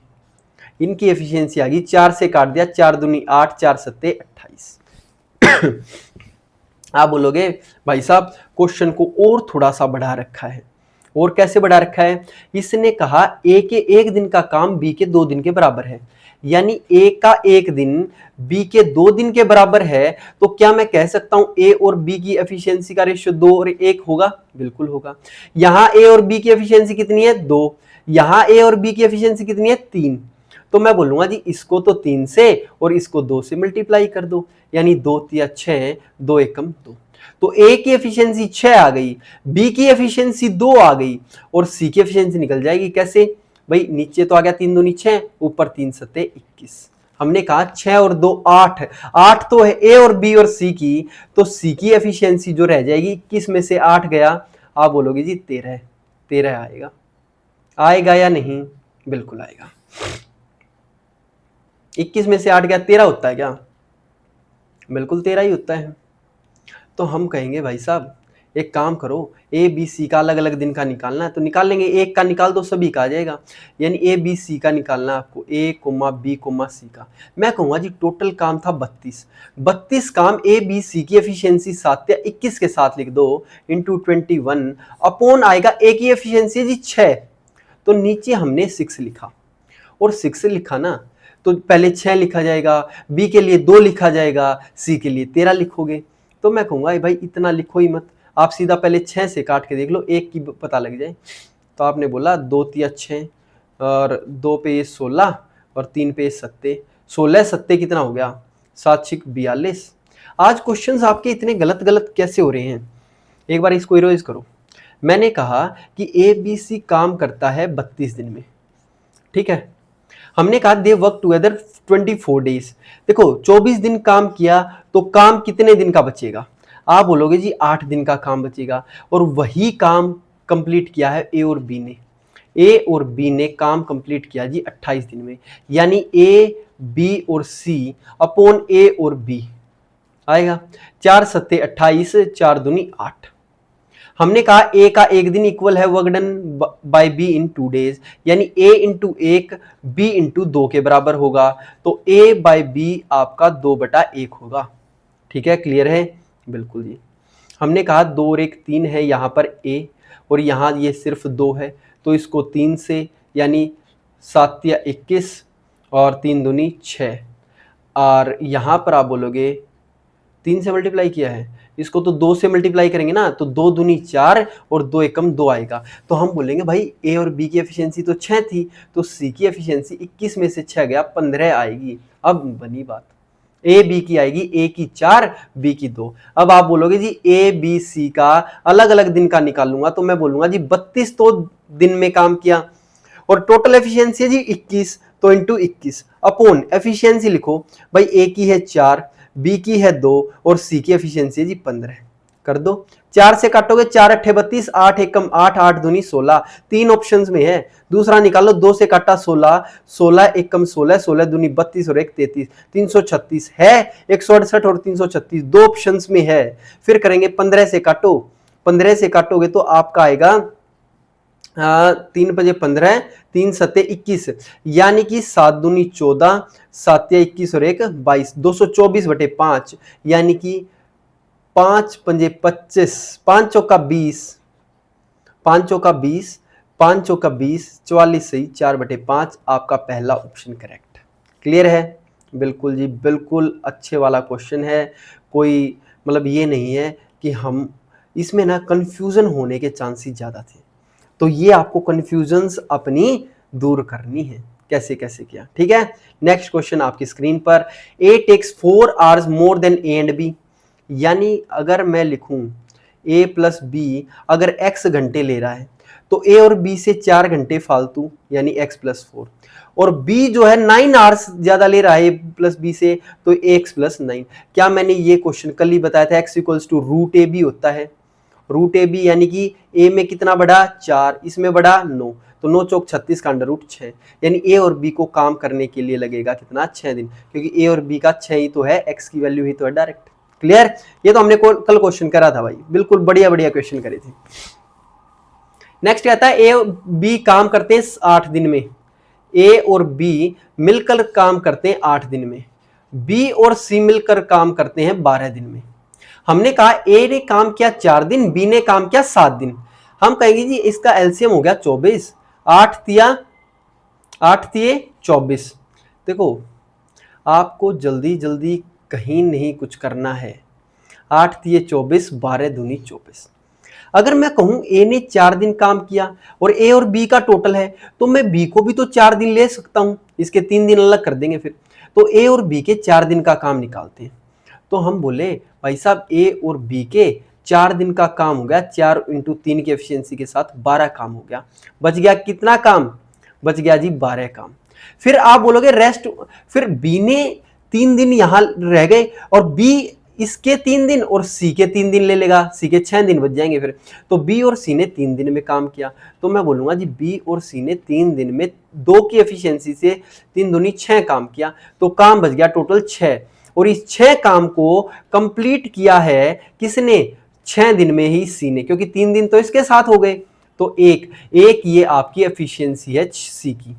इनकी एफिशिएंसी आ गई, 4 से काट दिया, 4 दूनी 8, 4 सत्ते 28। आप बोलोगे भाई साहब क्वेश्चन को और थोड़ा सा बढ़ा रखा है, और कैसे बढ़ा रखा है? इसने कहा ए के 1 दिन का काम बी के 2 दिन के बराबर है, यानी ए का 1 दिन बी के 2 दिन के बराबर है, तो क्या मैं कह सकता हूं ए और बी की एफिशिएंसी का रेशियो 2 और 1 होगा? बिल्कुल होगा। यहां ए और बी की एफिशिएंसी कितनी है 2, यहां ए और बी की एफिशिएंसी कितनी है 3, तो मैं बोलूंगा जी इसको तो 3 से और इसको 2 से मल्टीप्लाई कर दो, यानी 2 तिया 6, 2 एकम 2, तो ए की एफिशिएंसी 6 आ गई, बी की एफिशिएंसी 2 आ गई, और सी की एफिशिएंसी निकल जाएगी कैसे भाई? नीचे तो आ गया 3 दूनी 6, ऊपर 3 सत्ते 21। हमने कहा 6 और 2 8, 8 तो है ए और बी और सी की, तो सी की एफिशिएंसी जो रह जाएगी 21 में से 8 गया, आप बोलोगे जी 13, 13 आएगा। आएगा या नहीं? बिल्कुल आएगा। 21 में से 8 गया 13 होता है क्या? बिल्कुल 13 ही होता है। तो हम कहेंगे भाई साहब एक काम करो, ए बी सी का अलग अलग दिन का निकालना है तो निकाल लेंगे, एक का निकाल दो सभी का आ जाएगा। यानी ए बी सी का निकालना है आपको, ए कोमा बी कोमा सी का। मैं कहूँगा जी टोटल काम था 32 काम, ए बी सी की एफिशिएंसी 7 या 21 के साथ लिख दो इंटू 21 अपॉन आएगा ए की एफिशिएंसी जी 6, तो नीचे हमने 6 लिखा और 6 लिखा ना तो पहले 6 लिखा जाएगा, बी के लिए 2 लिखा जाएगा, सी के लिए 13 लिखोगे। तो मैं कहूँगा भाई इतना लिखो ही मत, आप सीधा पहले 6 से काट के देख लो, एक की पता लग जाए। तो आपने बोला 2 तिया 6 और 2 पे ये 16 और 3 पे 7, 16 7 कितना हो गया, 7 6 42। आज क्वेश्चंस आपके इतने गलत गलत कैसे हो रहे हैं, एक बार इसको रिवाइज करो। मैंने कहा कि ए बी सी काम करता है 32 दिन में, ठीक है। हमने कहा दे वर्क टुगेदर 24 डेज। देखो 24 दिन काम किया तो काम कितने दिन का बचेगा, आप बोलोगे जी 8 दिन का काम बचेगा, और वही काम कंप्लीट किया है ए और बी ने। ए और बी ने काम कंप्लीट किया जी 28 दिन में, यानी ए बी और सी अपॉन ए और बी आएगा 4 7 28, 4 दूनी 8। हमने कहा ए का एक दिन इक्वल है work done by B in 2 days, यानी ए इंटू 1 बी इंटू 2 के बराबर होगा, तो ए बाय बी आपका 2/1 होगा। ठीक है, क्लियर है, बिल्कुल जी। हमने कहा 2 और 1 3 है, यहाँ पर ए और यहाँ ये सिर्फ 2 है, तो इसको 3 से यानी 7 या 21 और 3 दूनी 6, और यहाँ पर आप बोलोगे 3 से मल्टीप्लाई किया है, इसको तो 2 से मल्टीप्लाई करेंगे ना, तो 2 दूनी 4 और 2 एकम 2 आएगा। तो हम बोलेंगे भाई ए और बी की एफिशिएंसी तो 6 थी, तो सी की एफिशिएंसी 21 में से 6 गया 15 आएगी। अब बनी बात, ए बी की आएगी, ए की 4 बी की 2। अब आप बोलोगे जी ए बी सी का अलग अलग दिन का निकालूंगा, तो मैं बोलूंगा जी 32 तो दिन में काम किया और टोटल एफिशिएंसी है जी 21, तो इंटू 21 अपॉन एफिशिएंसी लिखो भाई, ए की है 4 बी की है 2 और सी की एफिशिएंसी है जी 15। कर दो, 4 से काटोगे 4 8 32, 8 एकम 8, 8 दूनी 16, 3 ऑप्शंस में है। दूसरा निकालो, 2 से काटा 16, 16 एकम 16, 16 दूनी 32 और 1 33, 336 है, 168 और 336 दो ऑप्शंस में है। फिर करेंगे 15 से काटो, 15 से काटोगे तो आपका आएगा 3 बजे 15, 3 सत्ते 21, यानी कि 7 दूनी 14, 7 या 21 और 1 22, 224/5, यानी कि 5 पंजे 25, 5 चौका 20, 5 चौका 20, 5 चौका 20, 44 सही, 4/5 आपका पहला ऑप्शन करेक्ट। क्लियर है, बिल्कुल जी बिल्कुल, अच्छे वाला क्वेश्चन है, कोई मतलब ये नहीं है कि हम इसमें ना कंफ्यूजन होने के चांसेस ज़्यादा थे, तो ये आपको कंफ्यूजन्स अपनी दूर करनी है, कैसे कैसे किया। ठीक है, नेक्स्ट क्वेश्चन आपकी स्क्रीन पर, A takes 4 hours more than A and B, यानी अगर मैं लिखूं ए प्लस बी अगर एक्स घंटे ले रहा है तो ए और बी से 4 घंटे फालतू, यानी एक्स प्लस 4, और बी जो है 9 आवर्स ज्यादा ले रहा है ए प्लस बी से, तो एक्स प्लस 9। क्या मैंने ये क्वेश्चन कल ही बताया था, x equals to root A B होता है, रूट ए बी यानी कि ए में कितना बड़ा 4, इसमें बड़ा 9, तो 9 चौक 36 का अंडर रूट 6, यानी ए और बी को काम करने के लिए लगेगा कितना 6 दिन, क्योंकि ए और बी का 6 ही तो है, एक्स की वैल्यू ही तो है डायरेक्ट। क्लियर, ये तो हमने कल क्वेश्चन करा था भाई, बिल्कुल बढ़िया बढ़िया क्वेश्चन करे थे। नेक्स्ट कहता है ए और बी काम करते हैं 8 दिन में, ए और बी मिलकर काम करते हैं 8 दिन में, बी और सी मिलकर काम करते हैं 12 दिन में। हमने कहा ए ने काम किया 4 दिन, बी ने काम किया 7 दिन, हम कहेंगे जी इसका एलसीएम हो गया 24, 8 तिया 24। देखो आपको जल्दी जल्दी कहीं नहीं कुछ करना है, 8 तिये 24, 12 दूनी 24। अगर मैं कहूं ए ने 4 दिन काम किया और ए और बी का टोटल है, तो मैं बी को भी तो 4 दिन ले सकता हूं, इसके 3 दिन अलग कर देंगे फिर, तो ए और बी के 4 दिन का काम निकालते हैं। तो हम बोले भाई साहब ए और बी के 4 दिन का काम हो गया, 4 इंटू 3 की एफिशिएंसी के साथ 12 काम हो गया, बच गया कितना काम, बच गया जी 12 काम। फिर आप बोलोगे रेस्ट, फिर बी ने 3 दिन यहां रह गए और बी इसके 3 दिन और सी के 3 दिन ले लेगा, सी के 6 दिन बच जाएंगे फिर, तो बी और सी ने 3 दिन में काम किया, तो मैं बोलूंगा जी बी और सी ने 3 दिन में 2 की एफिशिएंसी से 3 दूनी 6 काम किया, तो काम बच गया टोटल 6, और इस 6 काम को कंप्लीट किया है किसने, 6 दिन में ही सी ने, क्योंकि 3 दिन तो इसके साथ हो गए, तो एक एक ये आपकी एफिशिएंसी है सी की।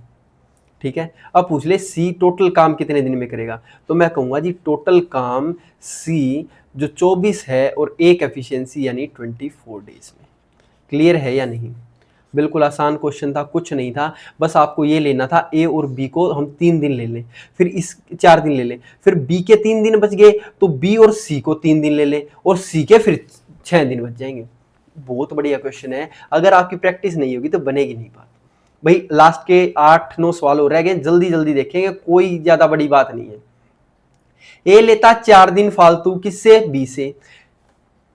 ठीक है, अब पूछ ले सी टोटल काम कितने दिन में करेगा, तो मैं कहूंगा जी टोटल काम सी जो 24 है और एक एफिशिएंसी यानी 24 डेज में। क्लियर है या नहीं? बिल्कुल आसान क्वेश्चन था, कुछ नहीं था, बस आपको ये लेना था ए और बी को हम 3 दिन ले लें, फिर इस 4 दिन ले लें, फिर बी के 3 दिन बच गए तो बी और सी को 3 दिन ले लें और सी के फिर 6 दिन बच जाएंगे। बहुत बढ़िया क्वेश्चन है, अगर आपकी प्रैक्टिस नहीं होगी तो बनेगी नहीं बात। भाई लास्ट के 8-9 सवाल हो रह गए, जल्दी जल्दी देखेंगे, कोई ज्यादा बड़ी बात नहीं है। ए लेता 4 दिन फालतू किससे, बी से,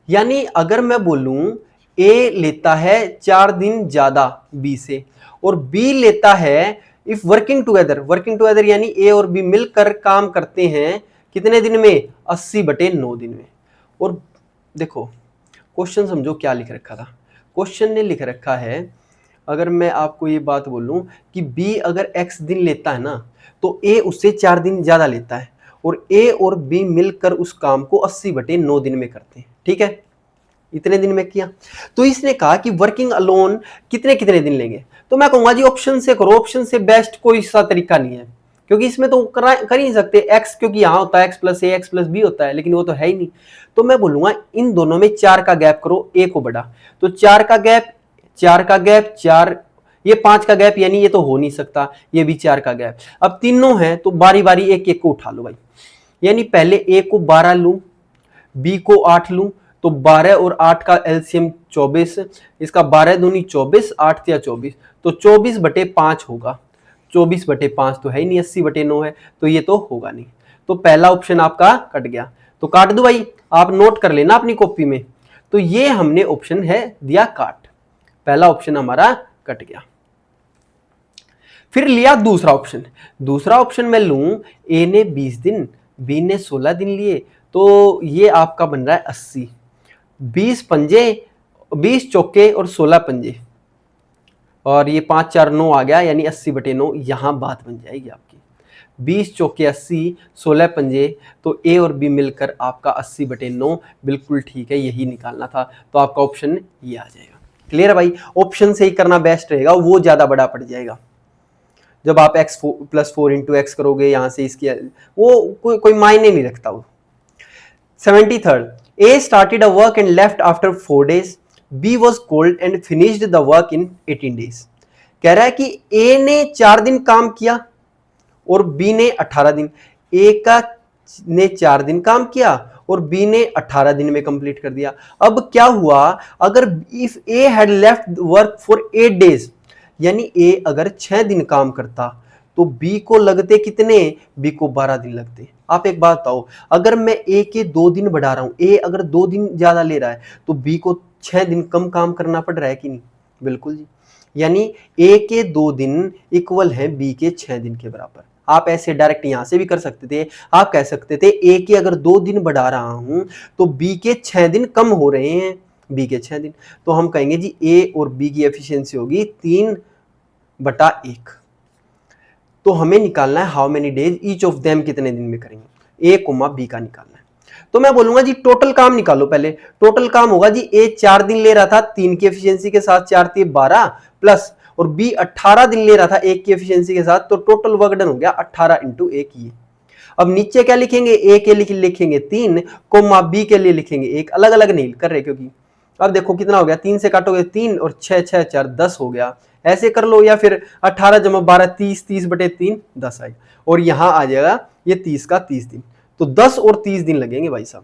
यानी अगर मैं बोलूं ए लेता है 4 दिन ज्यादा बी से और बी लेता है, इफ वर्किंग टुगेदर यानी ए और बी मिलकर काम करते हैं कितने दिन में, 80/9 दिन में। और देखो क्वेश्चन समझो क्या लिख रखा था, क्वेश्चन ने लिख रखा है, अगर मैं आपको ये बात बोलूं कि बी अगर x दिन लेता है ना तो ए उससे 4 दिन ज्यादा लेता है और ए और बी मिलकर उस काम को 80/9 दिन में करते हैं। ठीक है, इतने दिन में किया, तो इसने कहा कि वर्किंग अलोन कितने कितने दिन लेंगे, तो मैं कहूंगा जी ऑप्शन से करो, ऑप्शन से बेस्ट कोई सा तरीका नहीं है, क्योंकि इसमें तो कर ही नहीं सकते x, क्योंकि यहां होता है x+a x+b होता है, लेकिन वो तो है ही नहीं। तो मैं बोलूंगा इन दोनों में 4 का गैप करो, a को बढ़ा, तो 4 का गैप 4, ये 5 का गैप, यानी ये तो हो नहीं सकता, ये भी 4 का गैप। अब तीनों हैं तो बारी बारी एक एक को उठा लो भाई, यानी पहले a को 12 लूं, b को 8 लूं, तो 12 और 8 का एलसीएम 24, इसका 12 दूनी 24, 8 या 24, तो 24/5 होगा, 24/5 तो है ही नहीं, 80/9 है, तो ये तो होगा नहीं, तो पहला ऑप्शन आपका कट गया। तो काट दो भाई, आप नोट कर लेना अपनी कॉपी में, तो ये हमने ऑप्शन है दिया काट, पहला ऑप्शन हमारा कट गया। फिर लिया दूसरा ऑप्शन मैं लूं, ए ने 20 दिन, बी ने 16 दिन लिए, तो ये आपका बन रहा है 80, 20 पंजे, 20 चौके और 16 पंजे, और ये 5 4 9 आ गया, यानी 80/9, यहां बात बन जाएगी आपकी, 20 चौके 80, 16 पंजे, तो ए और बी मिलकर आपका 80/9, बिल्कुल ठीक है, यही निकालना था, तो आपका ऑप्शन ये आ जाएगा। क्लियर है भाई, ऑप्शन से ही करना बेस्ट रहेगा, वो ज्यादा बड़ा पड़ जाएगा, जब आप x+4 × x करोगे, यहां से इसकी वो कोई मायने नहीं रखता वो। 73rd, A started a work and left after 4 days. B was called and finished the work in 18 days. कह रहा है कि A ने 4 दिन काम किया और B ने 18 दिन, A का ने 4 दिन काम किया और B ने 18 दिन में कंप्लीट कर दिया। अब क्या हुआ, अगर if A had left work for 8 days, यानी A अगर 6 दिन काम करता तो B को लगते कितने, B को 12 दिन लगते। आप एक बात बताओ, अगर मैं A के 2 दिन बढ़ा रहा हूं, A अगर 2 दिन ज्यादा ले रहा है तो B को 6 दिन कम काम करना पड़ रहा है कि नहीं, बिल्कुल जी, यानी A के 2 दिन इक्वल है B के 6 दिन के बराबर। आप ऐसे डायरेक्ट यहां से भी कर सकते थे, आप कह सकते थे A के अगर 2 दिन बढ़ा रहा हूं तो B के 6 दिन कम हो रहे हैं, B के 6 दिन, तो हम कहेंगे जी A और B की एफिशिएंसी होगी 3/1। तो हमें निकालना है how many days each of them, कितने दिन में करेंगे, A, B का निकालना है। तो मैं बोलूंगा जी टोटल काम निकालो, पहले टोटल काम होगा जी A 4 दिन ले रहा था 3 की एफिशिएंसी के साथ, 4 × 3 = 12 प्लस, और B 18 दिन ले रहा था 1 की एफिशिएंसी के साथ, तो टोटल वर्क डन हो गया 18 × 1 ये। अब नीचे क्या लिखेंगे, A के लिए लिखेंगे 3, B के लिए लिखेंगे 1, अलग अलग नहीं कर रहे, क्योंकि अब देखो कितना हो गया, 3 से काटोगे 3 और 6 6 4 10 हो गया, ऐसे कर लो, या फिर 18 + 12 30, 30/3 10 आएगा, और यहां आ जाएगा ये 30 का 30 दिन, तो 10 और 30 दिन लगेंगे भाई साहब,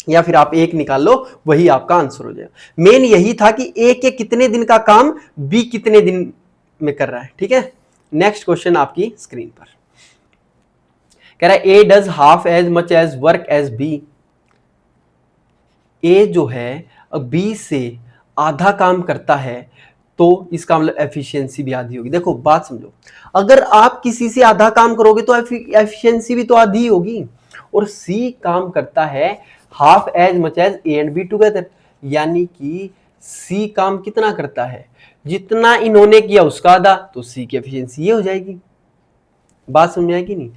या फिर आप 1 निकाल लो, वही आपका आंसर हो जाएगा। मेन यही था कि A के कितने दिन का काम B कितने दिन में कर रहा है। ठीक है, नेक्स्ट क्वेश्चन आपकी स्क्रीन पर कह रहा है A does half as much as work as B। A जो है B से आधा काम करता है, तो इसका मतलब एफिशिएंसी भी आधी होगी। देखो बात समझो, अगर आप किसी से आधा काम करोगे तो एफिशिएंसी भी तो आधी होगी, और C काम करता है half as much as A and B together, यानी कि C काम कितना करता है, जितना इन्होंने किया उसका आधा, तो C की एफिशिएंसी ये हो जाएगी। बात समझ आएगी नहीं,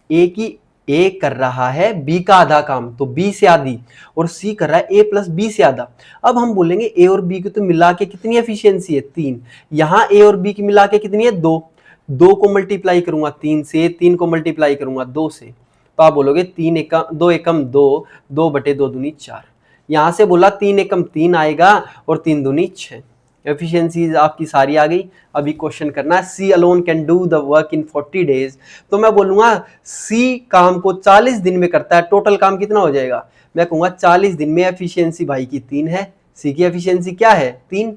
A की ए कर रहा है बी का आधा काम, तो बी से आधी, और सी कर रहा है ए प्लस बी से आधा। अब हम बोलेंगे ए और बी की तो मिला के कितनी एफिशिएंसी है, 3। यहाँ ए और बी की मिला के कितनी है, 2। 2 को मल्टीप्लाई करूंगा 3 से, 3 को मल्टीप्लाई करूंगा 2 से, तो आप बोलोगे 3 एकम 2 एकम 2, 2 बटे 2 दूनी 4। यहां से बोला 3 एकम 3 आएगा और 3 दूनी 6। एफिशिएंसीज आपकी सारी आ गई। अभी क्वेश्चन करना है, C alone can do the work in 40 days. तो मैं बोलूंगा सी काम को 40 दिन में करता है, टोटल काम कितना हो जाएगा, मैं कहूंगा 40 दिन में। एफिशिएंसी भाई की 3 है, सी की एफिशिएंसी क्या है 3,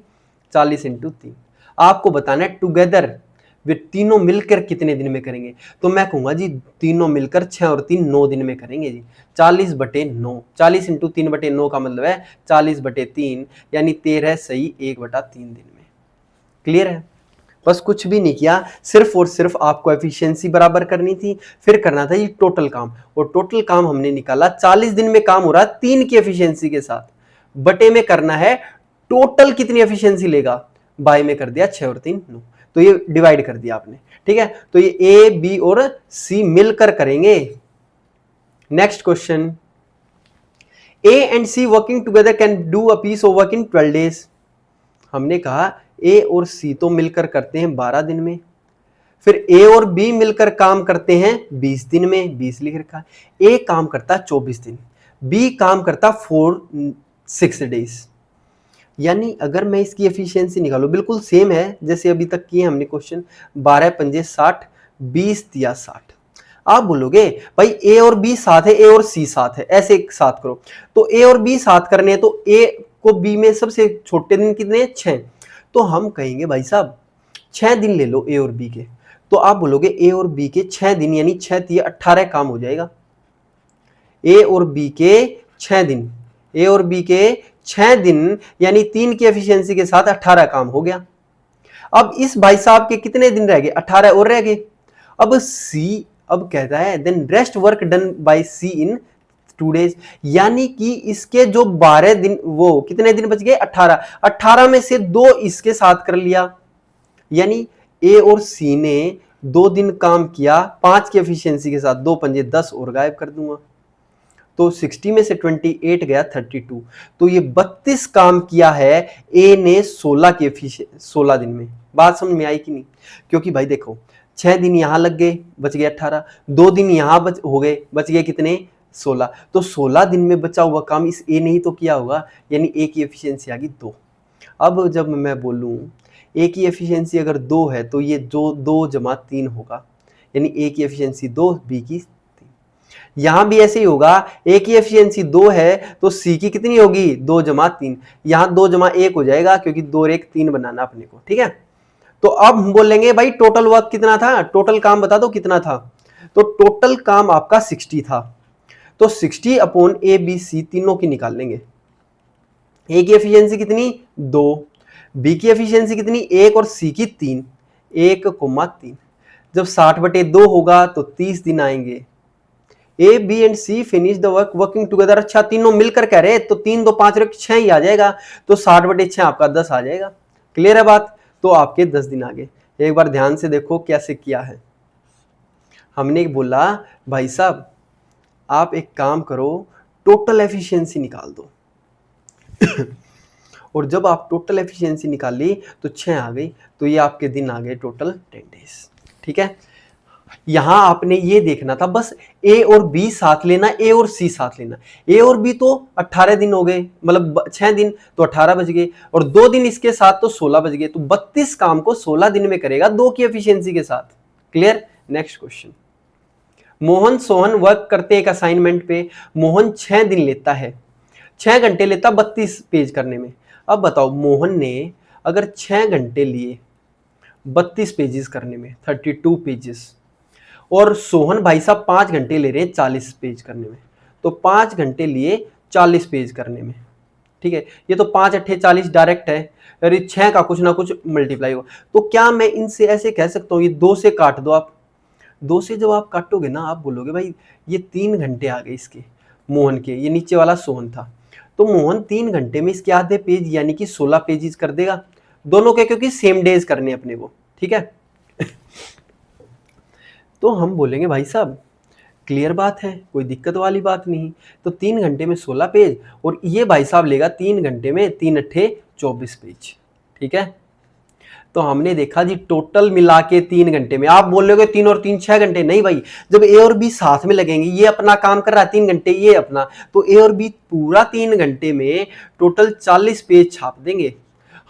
40 इंटू 3। आपको बताना है टुगेदर वे तीनों मिलकर कितने दिन में करेंगे, तो मैं कहूंगा जी तीनों मिलकर 6 और 3 9 दिन में करेंगे जी। 40 बटे 9, 40 इंटू 3 बटे 9 का मतलब है 40 बटे 3, यानी 13 सही 1 बटा 3 दिन में। क्लियर है? बस कुछ भी नहीं किया, सिर्फ और सिर्फ आपको एफिशिएंसी बराबर करनी थी, फिर करना था ये टोटल काम, और टोटल काम हमने निकाला 40 दिन में काम हो रहा है 3 की एफिशिएंसी के साथ, बटे में करना है टोटल कितनी एफिशिएंसी लेगा, बाय में कर दिया 6 और 3 9, तो ये डिवाइड कर दिया आपने। ठीक है, तो ये ए बी और सी मिलकर करेंगे। Next question, A and C working together can do a piece of work in 12 days. हमने कहा ए और सी तो मिलकर करते हैं 12 दिन में, फिर ए और बी मिलकर काम करते हैं 20 दिन में, 20 लिख रखा है। ए काम करता 24 दिन, बी काम करता 6 डेज। यानी अगर मैं इसकी एफिशिएंसी निकालूं, बिल्कुल सेम है जैसे अभी तक किए हमने क्वेश्चन, 12 पंजे 60, 20 दिया 60। आप बोलोगे भाई ए और बी साथ है, ए और सी साथ है, ऐसे एक साथ करो। तो ए और बी साथ करने हैं, तो ए को बी में सबसे छोटे दिन कितने हैं 6, तो हम कहेंगे भाई साहब 6 दिन ले लो ए और बी के। तो आप बोलोगे ए और बी के 6 दिन, यानी 6 दिए 18 काम हो जाएगा। ए और बी के 6 दिन, ए और बी के 6 दिन यानी 3 की एफिशिएंसी के साथ 18 काम हो गया। अब इस भाई साहब के कितने दिन रह गए, 18 और रह गए। अब सी अब कहता है then rest work done by C in 2 days, यानी कि इसके जो 12 दिन, वो कितने दिन बच गए 18, 18 में से 2 इसके साथ कर लिया, यानी ए और सी ने 2 दिन काम किया 5 की एफिशिएंसी के साथ, 2 पंजे 10 और गायब कर दूंगा, तो 60 में से 28 गया 32, तो ये 32 काम किया है ए ने 16 की एफिशिएंसी 16 दिन में। बात समझ में आई कि नहीं? क्योंकि भाई देखो 6 दिन यहां लग गए, बच गए 18, 2 दिन यहां हो गए, बच गए कितने 16, तो 16 दिन में बचा हुआ काम इस ए ने ही तो किया होगा, यानी ए की एफिशिएंसी आ गई 2। अब जब मैं बोलूं ए की एफिशिएंसी अगर 2 है तो ये जो 2 जमा 3 होगा, यानी ए की एफिशिएंसी 2, बी की 3। यहां भी ऐसे ही होगा, ए की एफिशिएंसी 2 है तो सी की कितनी होगी 2 जमा 3, यहां 2 जमा 1 हो जाएगा क्योंकि 2 और 1 3 बनाना अपने को। ठीक है, तो अब हम बोलेंगे भाई टोटल वर्क कितना था, टोटल काम बता दो कितना था, तो टोटल काम आपका 60 था, तो 60 अपॉन ए बी सी तीनों की निकाल लेंगे। ए की एफिशिएंसी कितनी 2, बी की एफिशिएंसी कितनी 1 और सी की 3, 1,3। जब 60 बटे 2 होगा तो 30 दिन आएंगे। A B and C finish the work working together. अच्छा तीनों मिलकर कह रहे तो 3 2 5 6 ही आ जाएगा, तो 60 बटे 6 आपका 10 आ जाएगा। क्लियर है बात? तो आपके 10 दिन आगे। एक बार ध्यान से देखो कैसे किया है। हमने बोला भाई साहब आप एक काम करो, टोटल एफिशिएंसी निकाल दो और जब आप टोटल एफिशिएंसी निकाल ली तो 6 आ गई, तो ये आपके दिन आ गए टोटल 10 डेज। ठीक है, यहां आपने ये देखना था बस ए और बी साथ लेना, ए और सी साथ लेना। ए और बी तो 18 दिन हो गए, मतलब 6 दिन तो 18 बज गए, और 2 दिन इसके साथ तो 16 बज गए, तो 32 काम को 16 दिन में करेगा 2 की एफिशिएंसी के साथ। Clear? Next question, Mohan Sohan work करते एक असाइनमेंट पे। मोहन 6 दिन लेता है, 6 घंटे लेता 32 पेज करने में। अब बताओ मोहन ने अगर 6 घंटे लिए 32 पेजेस करने में, 32 पेजेस, और सोहन भाई साहब 5 घंटे ले रहे हैं 40 पेज करने में, तो 5 घंटे लिए 40 पेज करने में। ठीक है, ये तो 5 अट्ठे 40 डायरेक्ट है, अरे 6 का कुछ ना कुछ मल्टीप्लाई होगा, तो क्या मैं इनसे ऐसे कह सकता हूँ ये 2 से काट दो आप। 2 से जब आप काटोगे ना, आप बोलोगे भाई ये 3 घंटे आ गए इसके मोहन के, ये नीचे वाला सोहन था, तो मोहन 3 घंटे में इसके आधे पेज यानी कि 16 पेजेस कर देगा दोनों के, क्योंकि सेम डेज करने अपने को। ठीक है तो हम बोलेंगे भाई साहब क्लियर बात है, कोई दिक्कत वाली बात नहीं। तो 3 घंटे में 16 पेज और ये भाई साहब लेगा 3 घंटे में 3 अट्ठे 24 पेज। ठीक है, तो हमने देखा जी टोटल मिला के 3 घंटे में। आप बोल रहे हो 3 और 3 6 घंटे, नहीं भाई, जब ए और बी साथ में लगेंगे, ये अपना काम कर रहा है 3 घंटे, ये अपना, तो ए और बी पूरा 3 घंटे में टोटल 40 पेज छाप देंगे।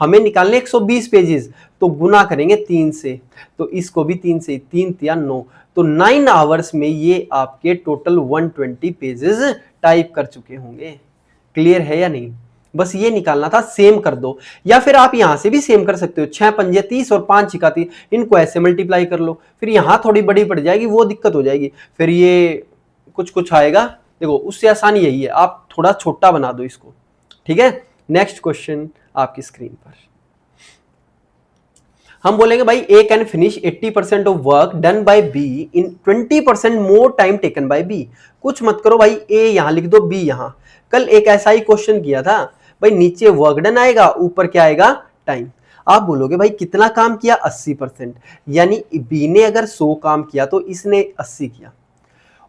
हमें निकालने 120 पेजेस, तो गुना करेंगे 3 से, तो इसको भी 3 से, 3 या 9, तो 9 आवर्स में ये आपके टोटल 120 पेजेस टाइप कर चुके होंगे। क्लियर है या नहीं? बस ये निकालना था, सेम कर दो। या फिर आप यहां से भी सेम कर सकते हो, 6 पंजे 30 और 5 छिका 30, इनको ऐसे मल्टीप्लाई कर लो। फिर यहां थोड़ी बड़ी पड़ जाएगी, वो दिक्कत हो जाएगी, फिर ये कुछ आएगा। देखो उससे आसानी यही है, आप थोड़ा छोटा बना दो इसको। ठीक है, नेक्स्ट क्वेश्चन आपकी स्क्रीन पर हम बोलेंगे भाई A can finish 80% of work done by B in 20% more time taken by B. कुछ मत करो भाई, ए यहां लिख दो, बी यहां। कल एक ऐसा ही क्वेश्चन किया था भाई, नीचे वर्क डन आएगा, ऊपर क्या आएगा, टाइम। आप बोलोगे भाई कितना काम किया, 80%, यानी बी ने अगर 100 काम किया तो इसने 80 किया।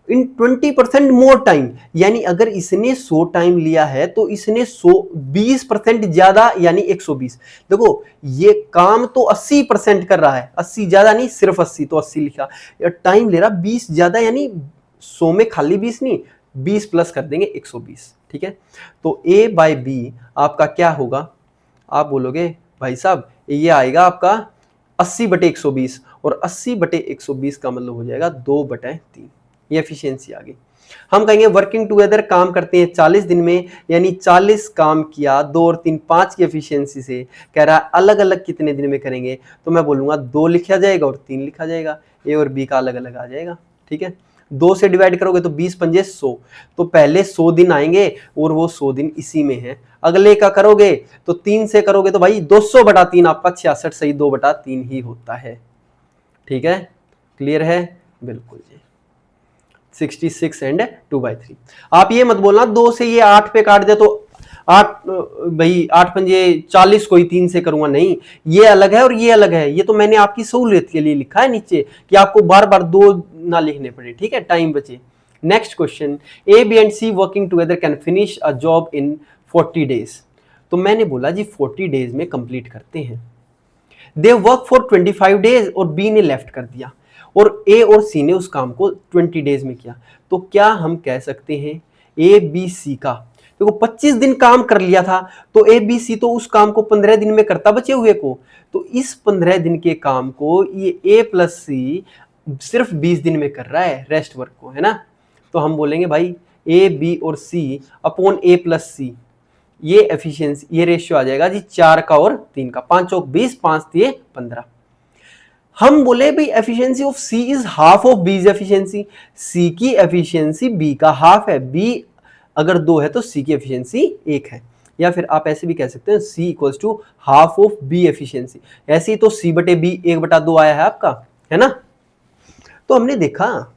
इन 20% मोर टाइम, यानी अगर इसने 100 टाइम लिया है तो इसने 20% ज्यादा, यानी 120। देखो ये काम तो 80% कर रहा है, 80 ज्यादा नहीं, सिर्फ 80, तो 80 लिखा। टाइम ले रहा 20 ज्यादा, यानी 100 में खाली 20 नहीं, 20 प्लस कर देंगे 120। ठीक है, तो ए बाय बी आपका क्या होगा, आप बोलोगे भाई साहब ये आएगा आपका 80/120, और 80/120 का मतलब हो जाएगा 2/3। ये एफिशिएंसी आ गई। हम कहेंगे वर्किंग टुगेदर, काम करते हैं 40 दिन में, यानी 40 काम किया, 2 और 3 5 की एफिशिएंसी से। कह रहा है अलग अलग कितने दिन में करेंगे, तो मैं बोलूंगा 2 लिखा जाएगा और 3 लिखा जाएगा, ए और बी का अलग अलग आ जाएगा। ठीक है, 2 से डिवाइड करोगे तो 20 पंजे 100, तो पहले 100 दिन आएंगे और वो 100 दिन इसी में है। अगले का करोगे तो 3 से करोगे तो भाई 200/3 आपका 66 सही 2/3 ही होता है। ठीक है, क्लियर है? बिल्कुल जी, 66 एंड 2/3। आप ये मत बोलना 2 से ये 8 पे काट दे तो 8 भाई 8 पंजे 40 कोई 3 से करूंगा, नहीं, ये अलग है और ये अलग है। ये तो मैंने आपकी सहूलियत के लिए लिखा है नीचे कि आपको बार बार 2 ना लिखने पड़े। ठीक है, टाइम बचे। Next question, A B and C working together can finish a job in 40 days. तो मैंने बोला जी 40 डेज में कंप्लीट करते हैं। दे वर्क फॉर 25 डेज और बी ने लेफ्ट कर दिया, और ए और सी ने उस काम को 20 डेज में किया। तो क्या हम कह सकते हैं ए बी सी का, देखो 25 दिन काम कर लिया था, तो ए बी सी तो उस काम को 15 दिन में करता बचे हुए को, तो इस 15 दिन के काम को ये ए प्लस सी सिर्फ 20 दिन में कर रहा है, रेस्ट वर्क को, है ना। तो हम बोलेंगे भाई ए बी और सी अपॉन ए प्लस सी, ये एफिशिएंसी, ये रेशियो आ जाएगा जी 4 का और 3 का, 5 चौक 20, 5 3 15। हम बोले भाई efficiency of C is half of B's efficiency, C की एफिशिएंसी बी का हाफ है, बी अगर 2 है तो सी की एफिशिएंसी 1 है। या फिर आप ऐसे भी कह सकते हैं C equals to half of B efficiency, ऐसे ही तो सी बटे बी 1/2 आया है आपका, है ना। तो हमने देखा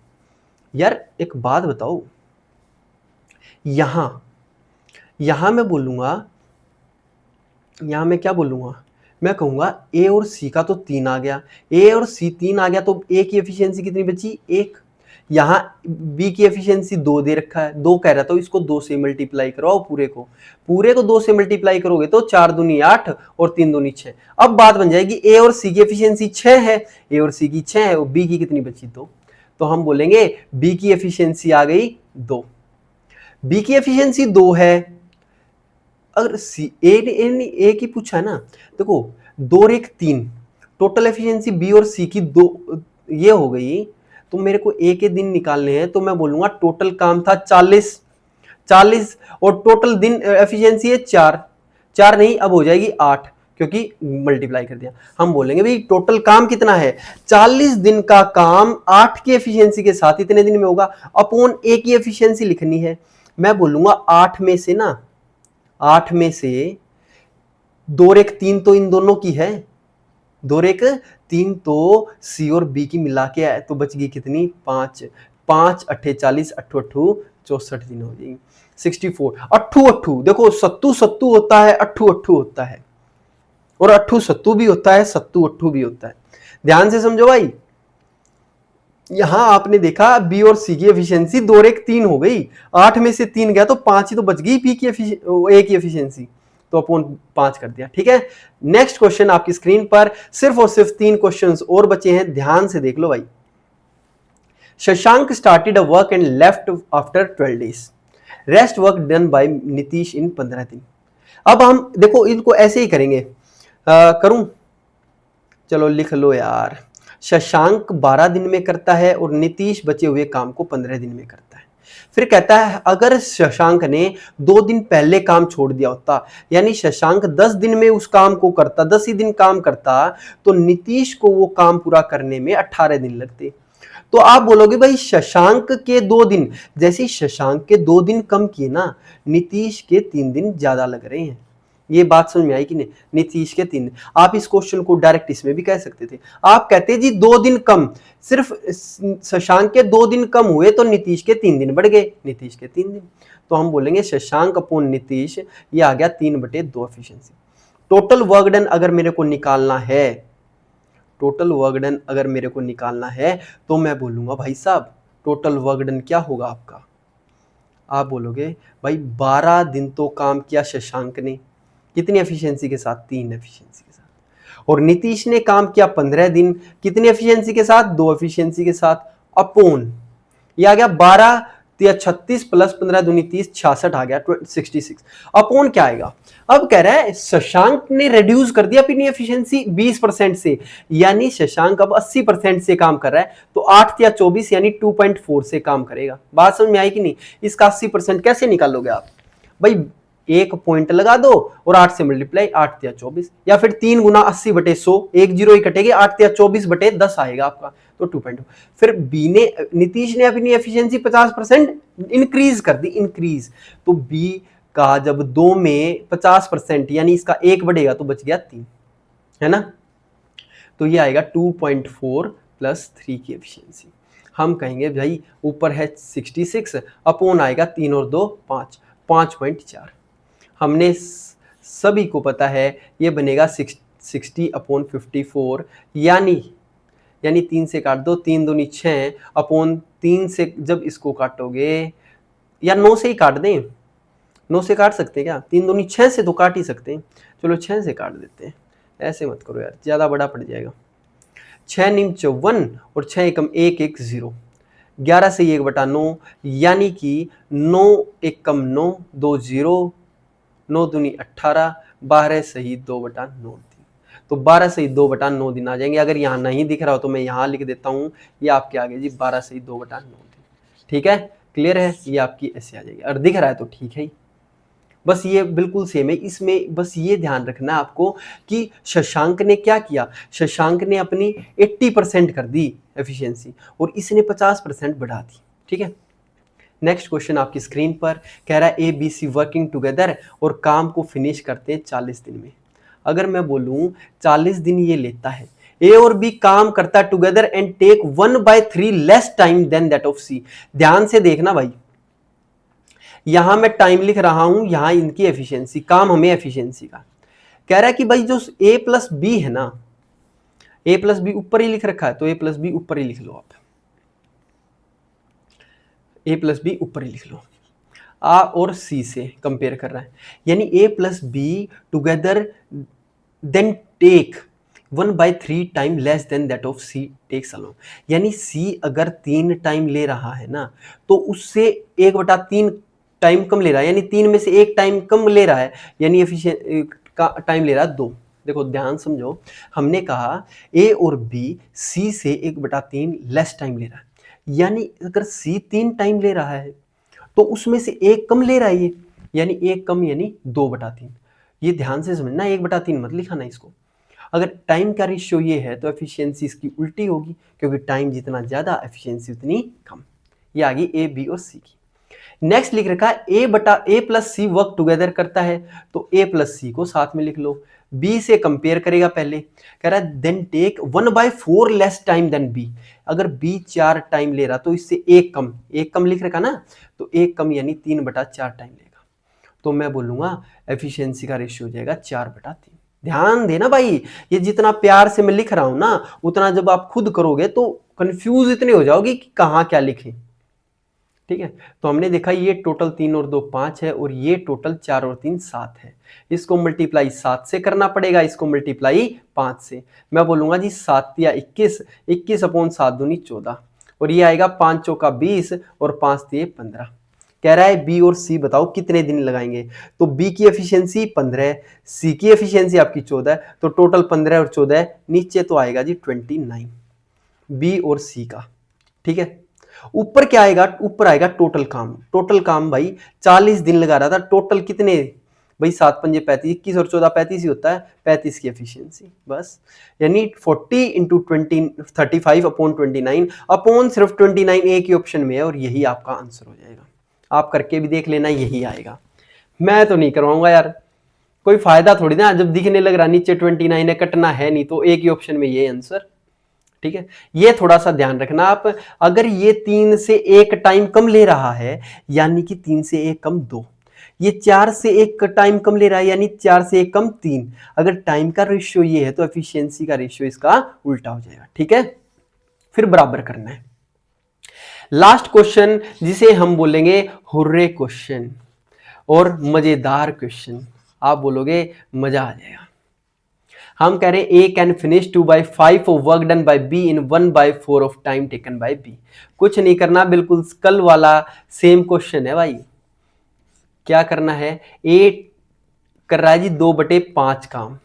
यार, एक बात बताओ, यहां मैं बोलूंगा, यहां मैं क्या बोलूंगा, मैं कहूंगा ए और सी का तो 3 आ गया, ए और सी 3 आ गया, तो ए की एफिशिएंसी कितनी बची, 1। यहाँ बी की एफिशिएंसी 2 दे रखा है, 2 कह रहा था, इसको 2 से मल्टीप्लाई करवाओ, पूरे को 2 से मल्टीप्लाई करोगे तो 4 दूनी 8 और 3 दूनी 6। अब बात बन जाएगी ए और सी की एफिशिएंसी 6 है, ए और सी की 6 है, और बी की कितनी बची, 2। तो हम बोलेंगे बी की एफिशिएंसी आ गई 2, बी की एफिशिएंसी 2 है। अगर सी ए की पूछा है ना, देखो 2 और 1 3, टोटल एफिशिएंसी बी और सी की 2 ये हो गई, तो मेरे को ए के दिन निकालने हैं, तो मैं बोलूंगा टोटल काम था 40 और टोटल दिन एफिशिएंसी है 4 नहीं, अब हो जाएगी 8 क्योंकि मल्टीप्लाई कर दिया। हम बोलेंगे भाई टोटल काम कितना है, 40 दिन का काम 8 की एफिशिएंसी के साथ इतने दिन में होगा, अपॉन ए की एफिशिएंसी लिखनी है। मैं बोलूंगा 8 में से 2 और 1 3 तो इन दोनों की है, 2 और 1 3 तो सी और बी की मिला के आए, तो बच गई कितनी, 5 5 8 40, 8 8 64 दिन हो जाएगी, 64। अट्ठू देखो सत्तू होता है, अट्ठू होता है, और अट्ठू सत्तू भी होता है, सत्तू अट्ठू भी होता है। ध्यान से समझो भाई, यहां आपने देखा बी और सी की एफिशिएंसी 2 और 1 3 हो गई, 8 में से 3 गया तो 5 ही तो बच गई बी की ए की एफिशिएंसी, तो अपॉन 5 कर दिया। ठीक है, नेक्स्ट क्वेश्चन आपकी स्क्रीन पर सिर्फ और सिर्फ 3 क्वेश्चंस और बचे हैं, ध्यान से देख लो भाई। Shashank started a work and left after 12 days, rest work done by Nitish in 15 दिन। अब हम देखो इनको ऐसे ही करेंगे, करूं, चलो लिख लो यार। शशांक 12 दिन में करता है और नीतीश बचे हुए काम को 15 दिन में करता है। फिर कहता है अगर शशांक ने 2 दिन पहले काम छोड़ दिया होता, यानी शशांक 10 दिन में उस काम को करता, 10 ही दिन काम करता, तो नीतीश को वो काम पूरा करने में 18 दिन लगते। तो आप बोलोगे भाई शशांक के 2 दिन, जैसे शशांक के 2 दिन कम किए ना, नीतीश के 3 दिन ज्यादा लग रहे हैं। ये बात समझ में आई कि नहीं? नीतीश के 3 दिन। आप इस क्वेश्चन को डायरेक्ट इसमें भी कह सकते थे, आप कहते जी 2 दिन कम, सिर्फ शशांक के 2 दिन कम हुए तो नीतीश के 3 दिन बढ़ गए, नीतीश के 3 दिन। तो हम बोलेंगे शशांक अपॉन नीतीश, ये आ गया 3/2 एफिशिएंसी। टोटल वर्क डन अगर मेरे को निकालना है, टोटल वर्क डन अगर मेरे को निकालना है तो मैं बोलूंगा भाई साहब टोटल वर्क डन क्या होगा आपका, आप बोलोगे भाई 12 दिन तो काम किया शशांक ने, कितनी एफिशिएंसी के साथ? 3 एफिशिएंसी के साथ। और नीतीश ने काम किया 15 दिन, कितनी एफिशिएंसी के साथ? 2 एफिशिएंसी के साथ। अपॉन ये आ गया 12 या 36 प्लस 15 दूनी 30, 66 आ गया 66। अपॉन क्या आएगा? अब कह रहा है शशांक ने रिड्यूस कर दिया अपनी एफिशिएंसी 20% से, यानी शशांक अब 80% से काम कर रहा है, तो 8 या 24 यानी 2.4 से काम करेगा। बात समझ में आई कि नहीं? इसका 80% कैसे निकालोगे आप भाई? एक पॉइंट लगा दो और 8 से मल्टीप्लाई, 8 या 24, या फिर 3 गुना 80/100, एक जीरो ही कटेगी, 8 या 24/10 आएगा आपका, तो 2.2। फिर बी ने, नीतीश ने अपनी एफिशिएंसी 50% इंक्रीज कर दी, इंक्रीज, तो बी का जब 2 में 50% यानी इसका 1 बढ़ेगा तो बच गया 3, है ना? तो ये आएगा 2.4 प्लस 3 की एफिशिएंसी। हम कहेंगे भाई ऊपर है 66, अपॉन आएगा 3 और 2 5, 5.4। हमने सभी को पता है ये बनेगा 60/54, यानी 3 से काट दो, 3 दूनी 6, अपॉन 3 से जब इसको काटोगे, या 9 से ही काट दें, 9 से काट सकते हैं क्या? 3 दूनी 6 से तो काट ही सकते हैं, चलो 6 से काट देते हैं, ऐसे मत करो यार, ज़्यादा बड़ा पड़ जाएगा। 6 नीम 54 और 6 एकम 1 1 0, 11 से 1/9, यानी कि 9 एकम 9 2 0, 9 दूनी 18, 12 सही 2/9 दिन, तो 12 सही 2/9 दिन आ जाएंगे। अगर यहाँ नहीं दिख रहा हो तो मैं यहाँ लिख देता हूँ, ये आपके आगे जी 12 सही 2/9 दिन। ठीक है, क्लियर है? ये आपकी ऐसे आ जाएगी, और दिख रहा है तो ठीक है, बस ये बिल्कुल सेम है। इसमें बस ये ध्यान रखना है आपको कि शशांक ने क्या किया, शशांक ने अपनी 80% कर दी एफिशिएंसी और इसने 50% बढ़ा दी। ठीक है, नेक्स्ट क्वेश्चन आपकी स्क्रीन पर कह रहा है A B C working together और काम को फिनिश करते हैं 40 दिन में। अगर मैं बोलूं 40 दिन ये लेता है, ए और बी काम करता together and take 1/3 less time than that of C. ध्यान से देखना भाई, यहां मैं टाइम लिख रहा हूं, यहां इनकी एफिशिएंसी, काम हमें एफिशिएंसी का कह रहा है कि भाई जो ए प्लस बी है ना, ए प्लस बी ऊपर ही लिख रखा है तो ए प्लस बी ऊपर ही लिख लो, आप ए प्लस बी ऊपर ही लिख लो। आ और सी से कंपेयर कर रहा है, यानी A plus B together then take 1/3 time less than that of C takes alone. यानी सी अगर 3 टाइम ले रहा है ना, तो उससे 1/3 टाइम कम ले रहा है, यानी 3 में से 1 टाइम कम ले रहा है, यानी एफिशिएंट का टाइम ले रहा है 2। देखो ध्यान समझो, हमने कहा ए और बी सी से 1/3 लेस टाइम ले रहा है, यानी अगर सी 3 टाइम ले रहा है तो उसमें से 1 कम ले रहा है ये, यानी 1 कम यानी 2/3। ये ध्यान से समझना, 1/3 मत लिखाना इसको। अगर टाइम का रेशियो ये है तो एफिशिएंसी इसकी उल्टी होगी, क्योंकि टाइम जितना ज्यादा एफिशिएंसी उतनी कम। ये आ गई ए बी और सी की। नेक्स्ट लिख रखा है ए प्लस सी वर्क टुगेदर करता है, तो ए प्लस सी को साथ में लिख लो। बी से कंपेयर करेगा पहले, कह रहा है then take 1/4 less time than B. अगर बी 4 टाइम ले रहा तो इससे 1 कम, 1 कम लिख रखा ना, तो 1 कम यानी 3/4 टाइम लेगा। तो मैं बोलूंगा एफिशिएंसी का रेशियो हो जाएगा 4/3। ध्यान देना भाई, ये जितना प्यार से मैं लिख रहा हूं ना, उतना जब आप खुद करोगे तो कंफ्यूज इतने हो जाओगे कि कहाँ क्या लिखें। ठीक है, तो हमने देखा ये टोटल 3 और 2 5 है, और ये टोटल 4 और 3 7 है। इसको मल्टीप्लाई 7 से करना पड़ेगा, इसको मल्टीप्लाई 5 से। मैं बोलूंगा जी 7 या 21, 21 अपॉन 7 दूनी 14, और ये आएगा 5 चौका 20 और 5 दिए 15। कह रहा है बी और सी बताओ कितने दिन लगाएंगे। तो बी की एफिशिएंसी 15, सी की एफिशिएंसी आपकी 14, तो टोटल 15 और 14, नीचे तो आएगा जी 29 बी और सी का। ठीक है, ऊपर क्या आएगा, ऊपर आएगा टोटल काम। टोटल काम भाई 40 दिन लगा रहा था, टोटल कितने भाई, 7 पंजे 35, 21 और 14 35 ही होता है, 35 की एफिशिएंसी बस। यानी 40 इंटू 35 अपॉन 29 अपॉन सिर्फ 29 एक ही ऑप्शन में है, और यही आपका आंसर हो जाएगा। आप करके भी देख लेना, यही आएगा। मैं तो नहीं करवाऊंगा यार, कोई फायदा थोड़ी ना, जब दिखने लग रहा नीचे 29 है, कटना है नहीं, तो एक ही ऑप्शन में ये आंसर। ठीक है, ये थोड़ा सा ध्यान रखना आप। अगर ये 3 से 1 टाइम कम ले रहा है, यानी कि 3 से 1 कम 2, ये 4 से 1 टाइम कम ले रहा है, यानी 4 से 1 कम 3। अगर टाइम का रेशियो ये है, तो एफिशिएंसी का रेशियो इसका उल्टा हो जाएगा। ठीक है, फिर बराबर करना है। लास्ट क्वेश्चन जिसे हम बोलेंगे हुर्रे क्वेश्चन और मजेदार क्वेश्चन, आप बोलोगे मजा आ जाएगा। हम कह रहे हैं A can finish 2/5 of work done by B in 1/4 of time taken by B. कुछ नहीं करना, बिल्कुल कल वाला सेम क्वेश्चन है भाई। क्या करना है, ए कर रहा है जी 2/5 काम,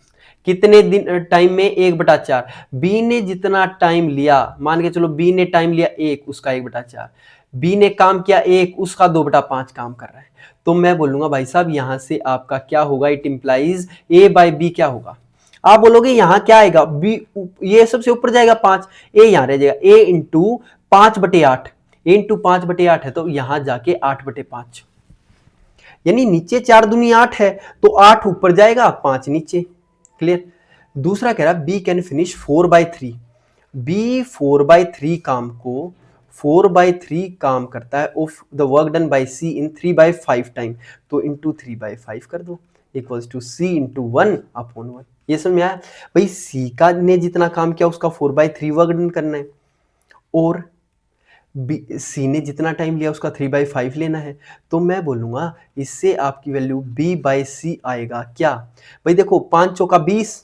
कितने दिन टाइम में, 1/4। बी ने जितना टाइम लिया, मान के चलो बी ने टाइम लिया 1, उसका 1/4। बी ने काम किया 1, उसका 2/5 काम कर रहा है। तो मैं बोलूंगा भाई साहब यहां से आपका क्या होगा, it implies A by B क्या होगा। आप बोलोगे यहां क्या आएगा, बी ये सबसे ऊपर जाएगा 5, ए यहां रह जाएगा, ए इंटू 5/8, ए इंटू 5/8 है, तो यहां जाके 8/5, यानी नीचे 4 दूनी 8 है, तो 8 ऊपर जाएगा 5 नीचे। क्लियर। दूसरा कह रहा बी कैन फिनिश 4/3, बी 4/3 काम को 4/3 काम करता है of the work done by C in 3/5 time, तो इंटू 3/5 कर दो, इक्वल्स टू सी इंटू 1/1। ये समझ में आया भाई, सी का ने जितना काम किया उसका 4/3 वर्क डन करना है, और सी ने जितना टाइम लिया उसका 3/5 लेना है। तो मैं बोलूंगा इससे आपकी वैल्यू बी बाई सी आएगा क्या भाई, देखो 5 चौका 20,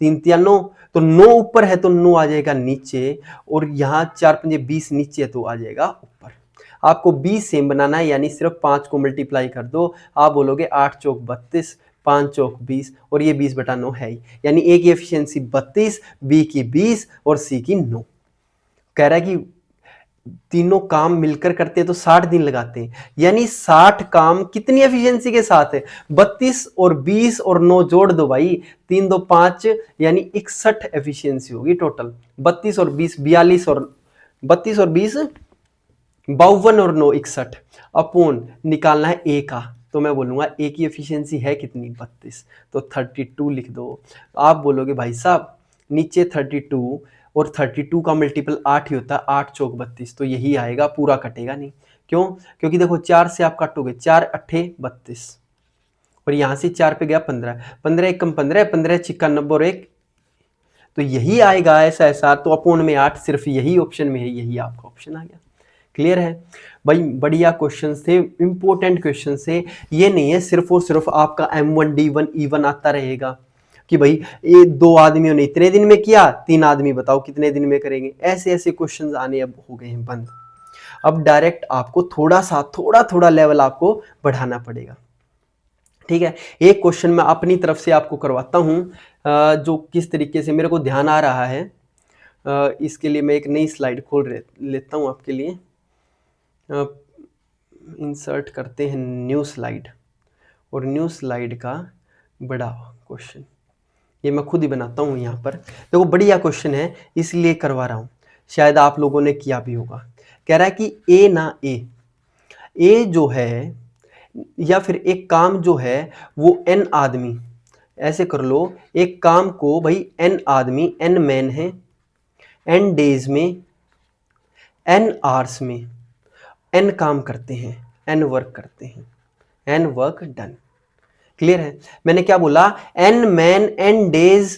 3 तिया 9, तो 9 ऊपर है तो 9 आ जाएगा नीचे, और यहाँ 4 पंजे 20 नीचे है तो आ जाएगा ऊपर। आपको 20 सेम बनाना है, यानी सिर्फ 5 को मल्टीप्लाई कर दो, आप बोलोगे 8 चौक 32, 5 चौक 20, और ये 20/9 है ही, यानी ए की एफिशिएंसी 32, बी की 20 और सी की 9। कह रहा है कि तीनों काम मिलकर करते हैं तो 60 दिन लगाते हैं, यानी 60 काम कितनी एफिशिएंसी के साथ है, 32 और 20 और 9 जोड़ दो भाई, 3 2 5, यानी 61 एफिशिएंसी होगी टोटल। 32 और 20 42, और 32 और 20 52 और 9 61, अपोन निकालना है ए का, तो मैं बोलूंगा ए की एफिशिएंसी है कितनी 32, तो 32 लिख दो। आप बोलोगे भाई साहब नीचे 32 और 32 का मल्टीपल 8 ही होता है, 8 चौक 32, तो यही आएगा, पूरा कटेगा नहीं। क्यों, क्योंकि देखो 4 से आप काटोगे, 4 अट्ठे 32, और यहां से 4 पे गया 15, 15 एक कम 15, 15 छिक्का 90 और 1, तो यही आएगा ऐसा। तो अपोन में 8 सिर्फ यही ऑप्शन में है, यही आपका ऑप्शन आ गया। क्लियर है भाई, बढ़िया क्वेश्चन थे, इंपॉर्टेंट क्वेश्चन थे। ये नहीं है सिर्फ और सिर्फ आपका M1 D1 E1 आता रहेगा कि भाई ये 2 आदमियों ने इतने दिन में किया, 3 आदमी बताओ कितने दिन में करेंगे। ऐसे ऐसे क्वेश्चंस आने अब हो गए हैं बंद। अब डायरेक्ट आपको थोड़ा लेवल आपको बढ़ाना पड़ेगा। ठीक है, एक क्वेश्चन मैं अपनी तरफ से आपको करवाता हूं, जो किस तरीके से मेरे को ध्यान आ रहा है। इसके लिए मैं एक नई स्लाइड खोल लेता हूं आपके लिए। इंसर्ट करते हैं न्यू स्लाइड, और न्यू स्लाइड का बड़ा क्वेश्चन ये मैं खुद ही बनाता हूँ यहाँ पर। देखो बढ़िया क्वेश्चन है इसलिए करवा रहा हूँ, शायद आप लोगों ने किया भी होगा। कह रहा है कि ए जो है, या फिर एक काम जो है वो n आदमी, ऐसे कर लो, एक काम को भाई n आदमी, n मैन है, n डेज में, n आवर्स में n काम करते हैं, n वर्क करते हैं, n वर्क डन। क्लियर है? मैंने क्या बोला, n man n days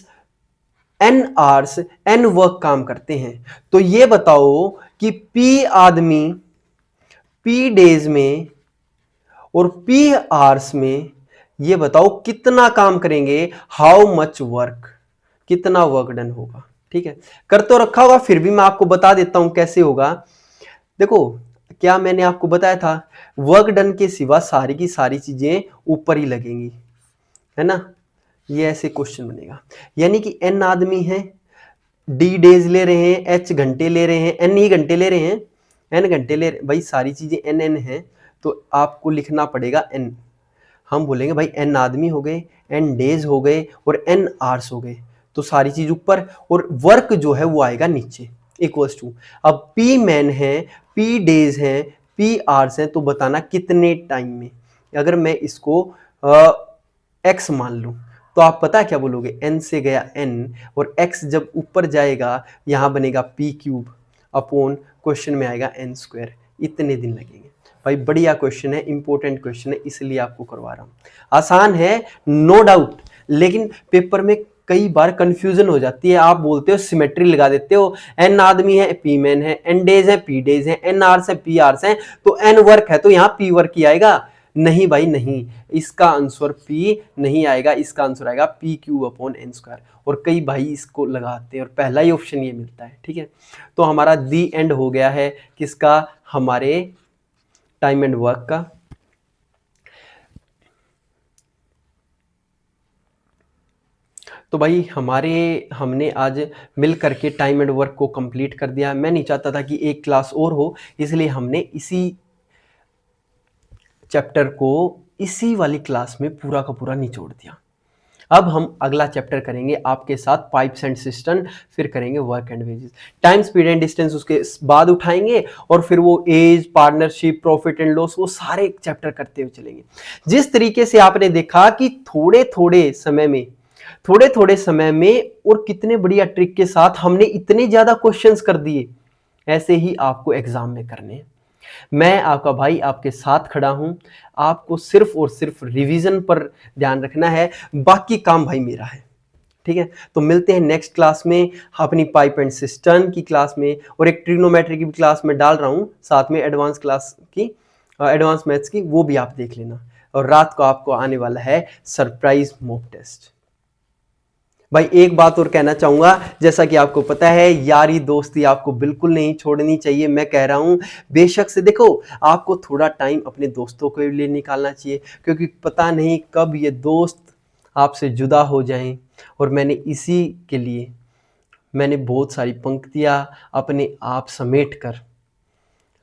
n hours n work काम करते हैं। तो ये बताओ कि p आदमी p डेज में और p आवर्स में, ये बताओ कितना काम करेंगे, हाउ मच वर्क, कितना वर्क डन होगा। ठीक है, कर तो रखा होगा, फिर भी मैं आपको बता देता हूं कैसे होगा। देखो, क्या मैंने आपको बताया था, वर्क डन के सिवा सारी की सारी चीजें ऊपर ही लगेंगी, है ना। ये ऐसे क्वेश्चन बनेगा, यानी कि n आदमी है, d डेज ले रहे हैं, h घंटे ले रहे हैं, n ही घंटे ले रहे हैं, n घंटे ले रहे, भाई सारी चीजें n है, तो आपको लिखना पड़ेगा n। हम बोलेंगे भाई n आदमी हो गए, n डेज हो गए और n आवर्स हो गए, तो सारी चीज ऊपर और वर्क जो है वो आएगा नीचे, इक्वल्स टू। अब p मैन है, p डेज हैं, p आवर्स हैं, तो बताना कितने टाइम में। अगर मैं इसको x मान लूं तो आप पता क्या बोलोगे, n से गया n और x जब ऊपर जाएगा यहां बनेगा p क्यूब अपॉन क्वेश्चन में आएगा n स्क्वायर, इतने दिन लगेंगे। भाई बढ़िया क्वेश्चन है, इंपॉर्टेंट क्वेश्चन है, इसलिए आपको करवा रहा हूं। आसान है नो डाउट, लेकिन पेपर में कई बार कंफ्यूजन हो जाती है। आप बोलते हो सिमेट्री लगा देते हो, n आदमी है p मैन है, n डेज है p डेज है, n आवर्स है p आवर्स है, तो n वर्क है तो यहाँ p वर्क ही आएगा। नहीं भाई नहीं, इसका आंसर p नहीं आएगा, इसका आंसर आएगा p cube upon n square. और कई भाई इसको लगाते हैं और पहला ही ऑप्शन ये मिलता है। ठीक है, तो हमारा दी एंड हो गया है किसका, हमारे टाइम एंड वर्क का। तो भाई हमने आज मिल करके टाइम एंड वर्क को कंप्लीट कर दिया। मैं नहीं चाहता था कि एक क्लास और हो, इसलिए हमने इसी चैप्टर को इसी वाली क्लास में पूरा का पूरा निचोड़ दिया। अब हम अगला चैप्टर करेंगे आपके साथ पाइप्स एंड सिस्टम, फिर करेंगे work and wages, time speed and distance उसके बाद उठाएंगे, और फिर वो age, partnership, profit and loss, वो सारे चैप्टर करते हुए चलेंगे। जिस तरीके से आपने देखा कि थोड़े थोड़े समय में और कितने बढ़िया ट्रिक के साथ हमने इतने ज्यादा क्वेश्चंस कर दिए, ऐसे ही आपको एग्जाम में करने हैं। मैं आपका भाई आपके साथ खड़ा हूं, आपको सिर्फ और सिर्फ रिवीजन पर ध्यान रखना है, बाकी काम भाई मेरा है। ठीक है, तो मिलते हैं नेक्स्ट क्लास में, अपनी पाइप एंड सिस्टम की क्लास में, और एक ट्रिग्नोमेट्री की भी क्लास में डाल रहा हूं साथ में, एडवांस क्लास की, एडवांस मैथ्स की, वो भी आप देख लेना। और रात को आपको आने वाला है सरप्राइज मॉक टेस्ट। भाई एक बात और कहना चाहूंगा, जैसा कि आपको पता है यारी दोस्ती आपको बिल्कुल नहीं छोड़नी चाहिए। मैं कह रहा हूं बेशक से, देखो आपको थोड़ा टाइम अपने दोस्तों के लिए निकालना चाहिए, क्योंकि पता नहीं कब ये दोस्त आपसे जुदा हो जाएं। और मैंने इसी के लिए मैंने बहुत सारी पंक्तियां अपने आप समेट कर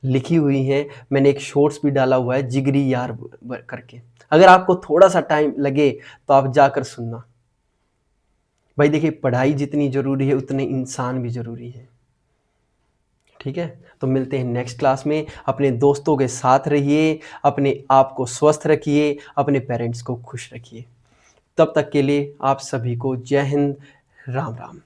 लिखी हुई हैं। मैंने एक शॉर्ट्स भी डाला हुआ है जिगरी यार करके, अगर आपको थोड़ा सा टाइम लगे तो आप जाकर सुनना। भाई देखिए, पढ़ाई जितनी जरूरी है उतने इंसान भी जरूरी है। ठीक है, तो मिलते हैं नेक्स्ट क्लास में। अपने दोस्तों के साथ रहिए, अपने आप को स्वस्थ रखिए, अपने पेरेंट्स को खुश रखिए। तब तक के लिए आप सभी को जय हिंद, राम राम।